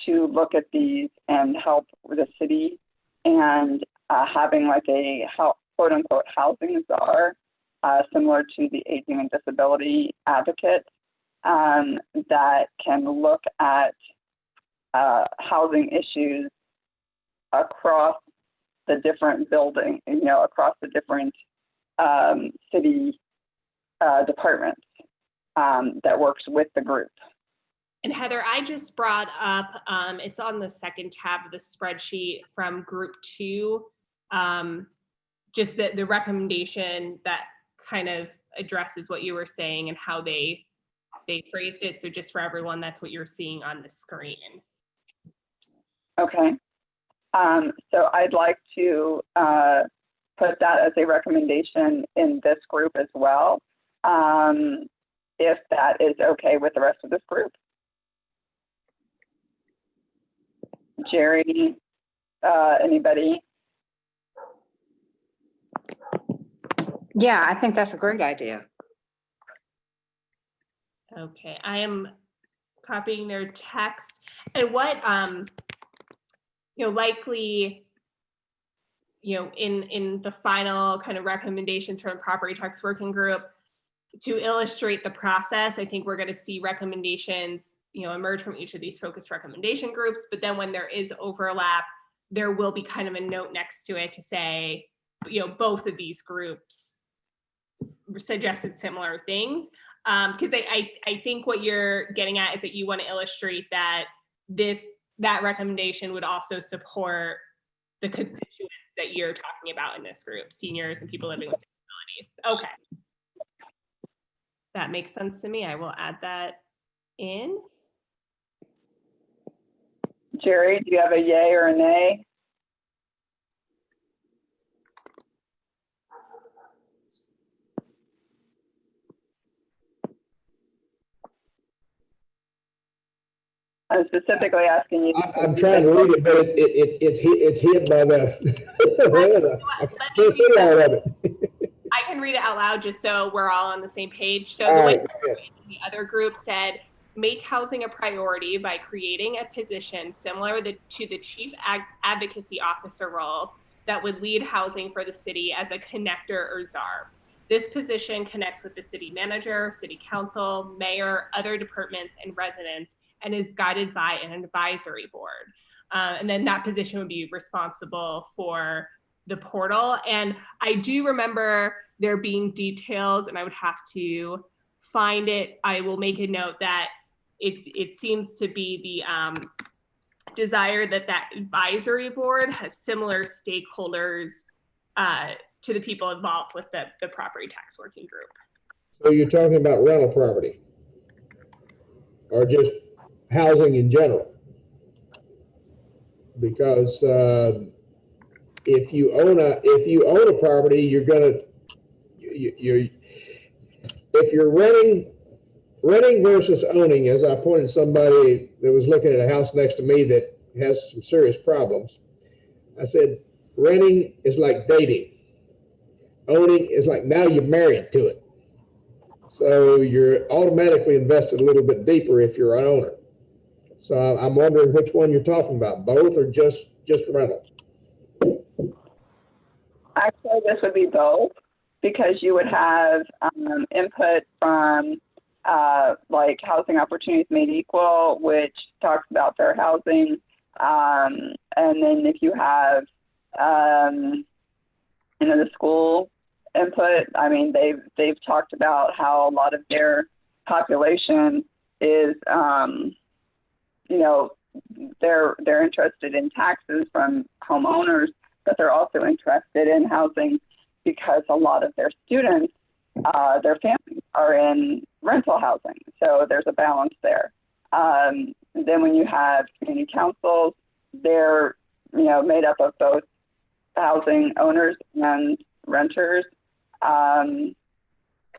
to look at these and help the city, and having like a quote unquote housing czar, similar to the aging and disability advocate, that can look at housing issues across the different buildings, across the different city departments, that works with the group. And Heather, I just brought up, it's on the second tab of the spreadsheet from group 2, just the recommendation that kind of addresses what you were saying and how they phrased it. So just for everyone, that's what you're seeing on the screen. Okay. So I'd like to put that as a recommendation in this group as well, if that is okay with the rest of this group. Jerry, anybody? Yeah, I think that's a great idea. Okay, I am copying their text. And what, likely, in the final kind of recommendations from the property tax working group, to illustrate the process, I think we're going to see recommendations, emerge from each of these focused recommendation groups. But then when there is overlap, there will be kind of a note next to it to say, both of these groups suggested similar things. Because I think what you're getting at is that you want to illustrate that that recommendation would also support the constituents that you're talking about in this group, seniors and people living with disabilities. Okay. That makes sense to me. I will add that in. Jerry, do you have a yay or a nay? I'm specifically asking you. I'm trying to read it, but it's hid by the. I can't see all of it. I can read it out loud just so we're all on the same page. So All the way right. the other group said, make housing a priority by creating a position similar to the chief advocacy officer role that would lead housing for the city as a connector or czar. This position connects with the city manager, city council, mayor, other departments, and residents, and is guided by an advisory board. And then that position would be responsible for the portal. And I do remember there being details, and I would have to find it. I will make a note that it seems to be the desire that advisory board has similar stakeholders to the people involved with the property tax working group. So you're talking about rental property or just housing in general? Because if you own a property, you're gonna if you're renting versus owning, as I pointed to somebody that was looking at a house next to me that has some serious problems, I said, renting is like dating. Owning is like now you're married to it. So you're automatically invested a little bit deeper if you're an owner. So I'm wondering which one you're talking about, both or just rental? Actually, this would be both, because you would have input from like Housing Opportunities Made Equal, which talks about fair housing. And then if you have, the school input, I mean, they've talked about how a lot of their population is, they're interested in taxes from homeowners, but they're also interested in housing because a lot of their students, their families are in rental housing. So there's a balance there. Then when you have community councils, they're, you know, made up of both housing owners and renters.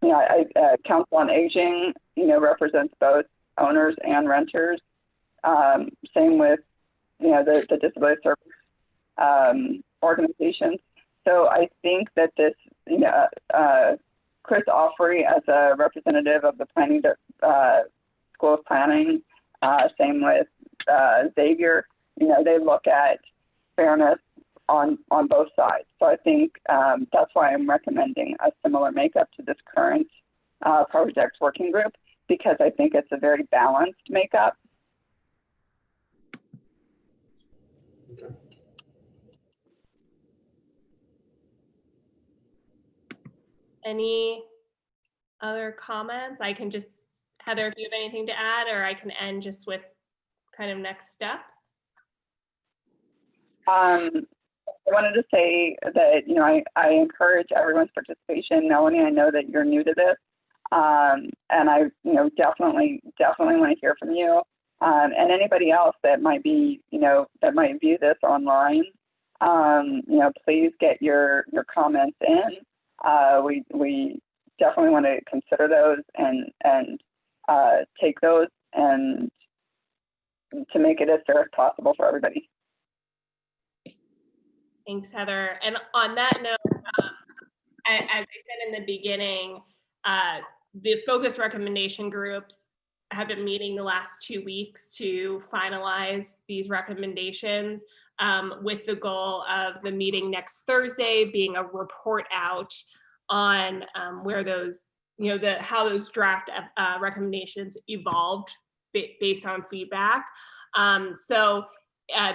You know, Council on Aging, you know, represents both owners and renters. Same with, you know, the disability service organizations. So I think that this, you know, Chris Offrey as a representative of the planning School of Planning, same with Xavier, you know, they look at fairness on both sides. So I think that's why I'm recommending a similar makeup to this current project working group, because I think it's a very balanced makeup. Okay. Any other comments? I can just, Heather, if you have anything to add, or I can end just with kind of next steps. I wanted to say that, you know, I encourage everyone's participation. Melanie, I know that you're new to this, and I, you know, definitely want to hear from you, and anybody else that might be, you know, that might view this online. You know, please get your comments in. We definitely want to consider those and take those and to make it as fair as possible for everybody. Thanks, Heather. And on that note, as I said in the beginning, the focus recommendation groups have been meeting the last 2 weeks to finalize these recommendations, with the goal of the meeting next Thursday being a report out on where those, you know, how those draft recommendations evolved based on feedback. So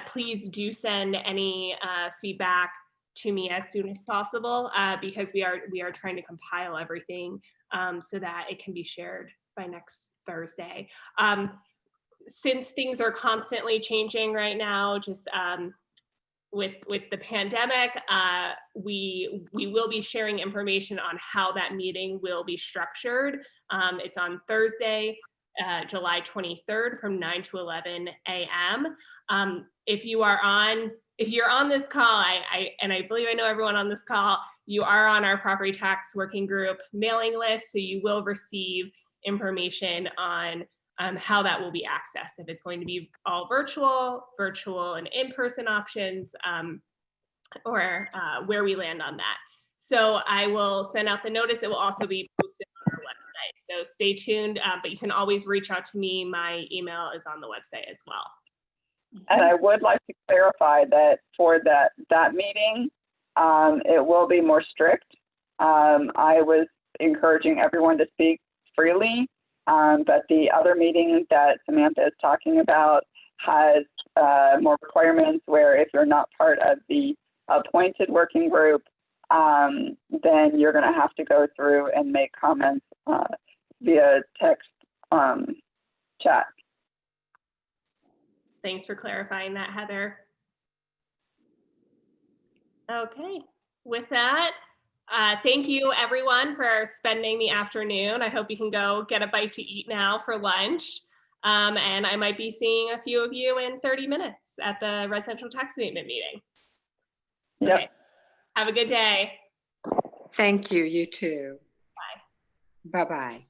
please do send any feedback to me as soon as possible, because we are trying to compile everything so that it can be shared by next Thursday. Since things are constantly changing right now, just with the pandemic, we will be sharing information on how that meeting will be structured. It's on Thursday, July 23rd from 9 to 11 a.m. If you're on this call, and I believe I know everyone on this call, you are on our property tax working group mailing list, so you will receive information on how that will be accessed, if it's going to be all virtual and in-person options, or where we land on that. So I will send out the notice. It will also be posted on our website. So stay tuned, but you can always reach out to me. My email is on the website as well. And I would like to clarify that for that meeting, it will be more strict. I was encouraging everyone to speak freely, but the other meeting that Samantha is talking about has more requirements where if you're not part of the appointed working group, then you're going to have to go through and make comments via text chat. Thanks for clarifying that, Heather. Okay, with that, thank you everyone for spending the afternoon. I hope you can go get a bite to eat now for lunch. And I might be seeing a few of you in 30 minutes at the residential tax abatement meeting. Yep. Okay. Have a good day. Thank you, you too. Bye. Bye-bye.